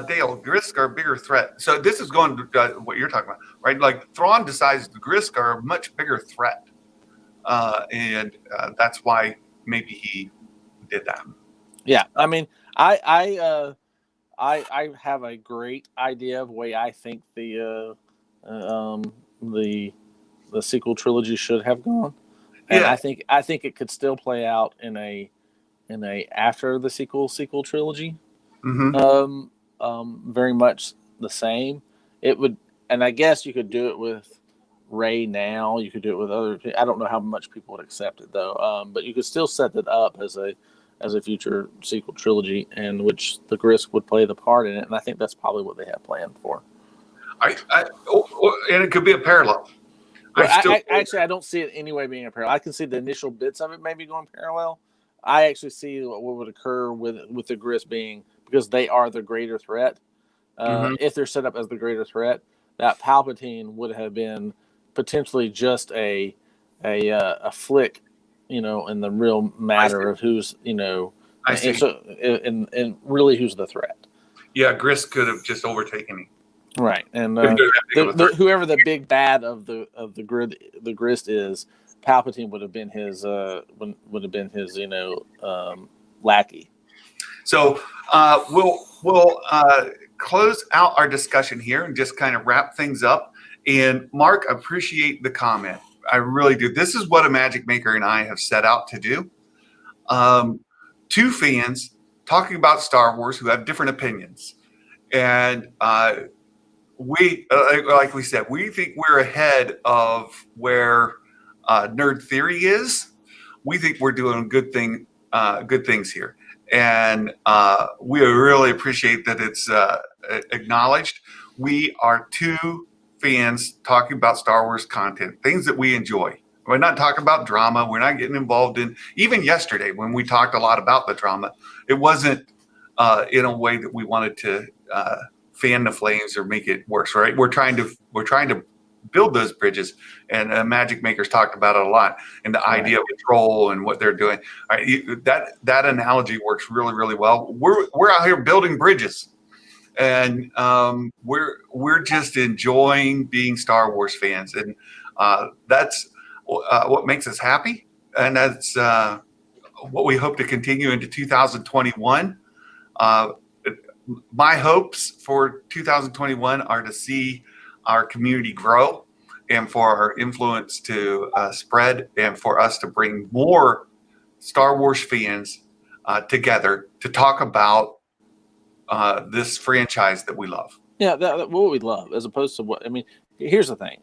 Dale, Grisk are a bigger threat. So this is going to what you're talking about, right? Like Thrawn decides the Grisk are a much bigger threat, and that's why maybe he did that. Yeah, I mean, I have a great idea of the way I think the the sequel trilogy should have gone. And Yeah. I think it could still play out in a after the sequel trilogy. Mm-hmm. Very much the same. It would, and I guess you could do it with Ray now. You could do it with other. I don't know how much people would accept it though. But you could still set it up as a future sequel trilogy, in which the Gris would play the part in it. And I think that's probably what they have planned for. And it could be a parallel. Well, I don't see it anyway being a parallel. I can see the initial bits of it maybe going parallel. I actually see what would occur with the Gris being, because they are the greater threat. If they're set up as the greater threat, that Palpatine would have been potentially just a flick, in the real matter of who's, I see. And really who's the threat. Yeah, Gris could have just overtaken him. Right, and whoever the big bad of the Grist is, Palpatine would have been his lackey. So we'll close out our discussion here and just kind of wrap things up. And Mark, I appreciate the comment. I really do. This is what Imagic Maker and I have set out to do. Two fans talking about Star Wars who have different opinions, and we, like we said, we think we're ahead of where Nerd Theory is. We think we're doing good things here, and we really appreciate that it's acknowledged. We are two fans talking about Star Wars content, things that we enjoy. We're not talking about drama. We're not getting involved in. Even yesterday, when we talked a lot about the drama, it wasn't in a way that we wanted to fan the flames or make it worse, right? We're trying to build those bridges, and Magic Maker's talked about it a lot, and the idea of control and what they're doing. Right? That analogy works really, really well. We're out here building bridges, and we're just enjoying being Star Wars fans, and that's what makes us happy, and that's what we hope to continue into 2021. My hopes for 2021 are to see our community grow, and for our influence to spread, and for us to bring more Star Wars fans together to talk about this franchise that we love. Yeah, what we love, as opposed to what, here's the thing.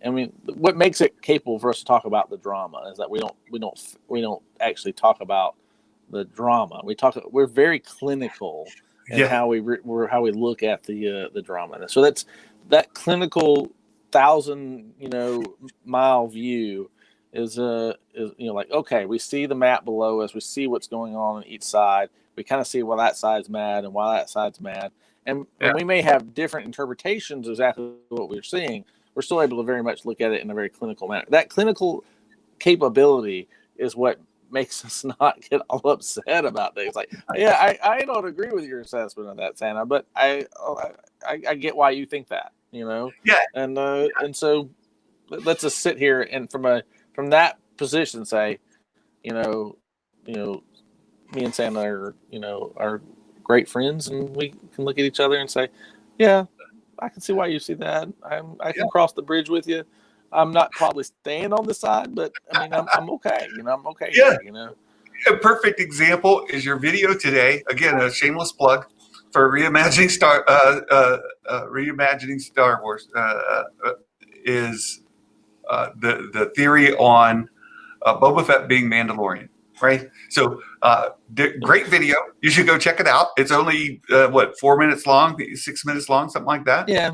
What makes it capable for us to talk about the drama is that we don't actually talk about the drama. We're very clinical in how we look at the drama. And so that's that clinical 1,000 mile view is like, okay, we see the map below us, we see what's going on each side, we kind of see why that side's mad and why that side's mad, and we may have different interpretations of exactly what we're seeing. We're still able to very much look at it in a very clinical manner. That clinical capability is what makes us not get all upset about things. Like, I don't agree with your assessment of that, Santa, but I get why you think that, Yeah. And so let's just sit here and from that position say, me and Santa are great friends, and we can look at each other and say, yeah, I can see why you see that. I can cross the bridge with you. I'm not probably staying on the side, but I'm okay. I'm okay. Yeah. Here, A perfect example is your video today. Again, a shameless plug for reimagining Star Wars is the theory on Boba Fett being Mandalorian, right? So great video. You should go check it out. It's only 4 minutes long, 6 minutes long, something like that. Yeah.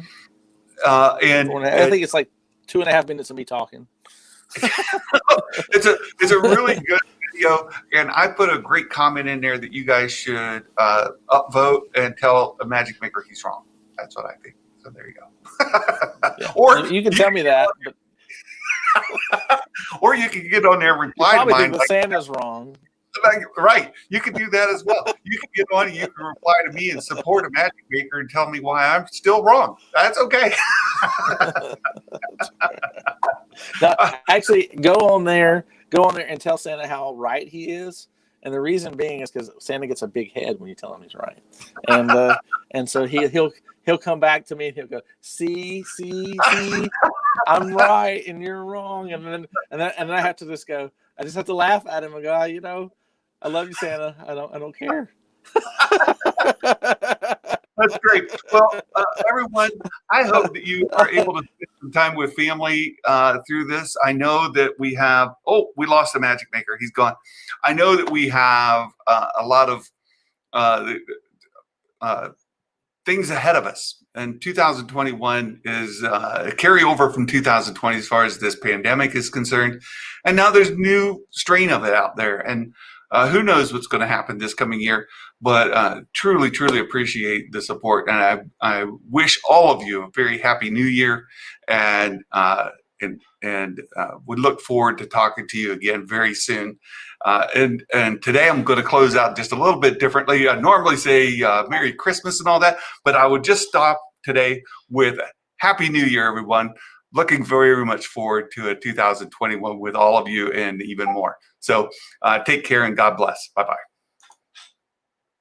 And I think it's like 2.5 minutes of me talking. It's a really good video, and I put a great comment in there that you guys should upvote and tell a Magic Maker he's wrong. That's what I think. So there you go. Yeah. Or you can tell me that, but or you can get on there and reply probably to mine. think Santa's wrong. Right. You can do that as well. You can get on and you can reply to me and support a Magic Maker and tell me why I'm still wrong. That's okay. Now, actually, go on there and tell Santa how right he is. And the reason being is because Santa gets a big head when you tell him he's right. And so he'll come back to me and he'll go, see. I'm right and you're wrong, and then I have to just go. I just have to laugh at him and go, you know, I love you, Santa. I don't care. That's great. Well, everyone, I hope that you are able to spend some time with family through this. I know that we have, we lost the Magic Maker. He's gone. I know that we have a lot of things ahead of us. And 2021 is a carryover from 2020 as far as this pandemic is concerned. And now there's new strain of it out there. And who knows what's going to happen this coming year, but truly, truly appreciate the support. And I wish all of you a very happy new year, and we look forward to talking to you again very soon. And today I'm going to close out just a little bit differently. I normally say Merry Christmas and all that, but I would just stop today with Happy New Year, everyone. Looking very much forward to a 2021 with all of you and even more. So take care and God bless. Bye-bye.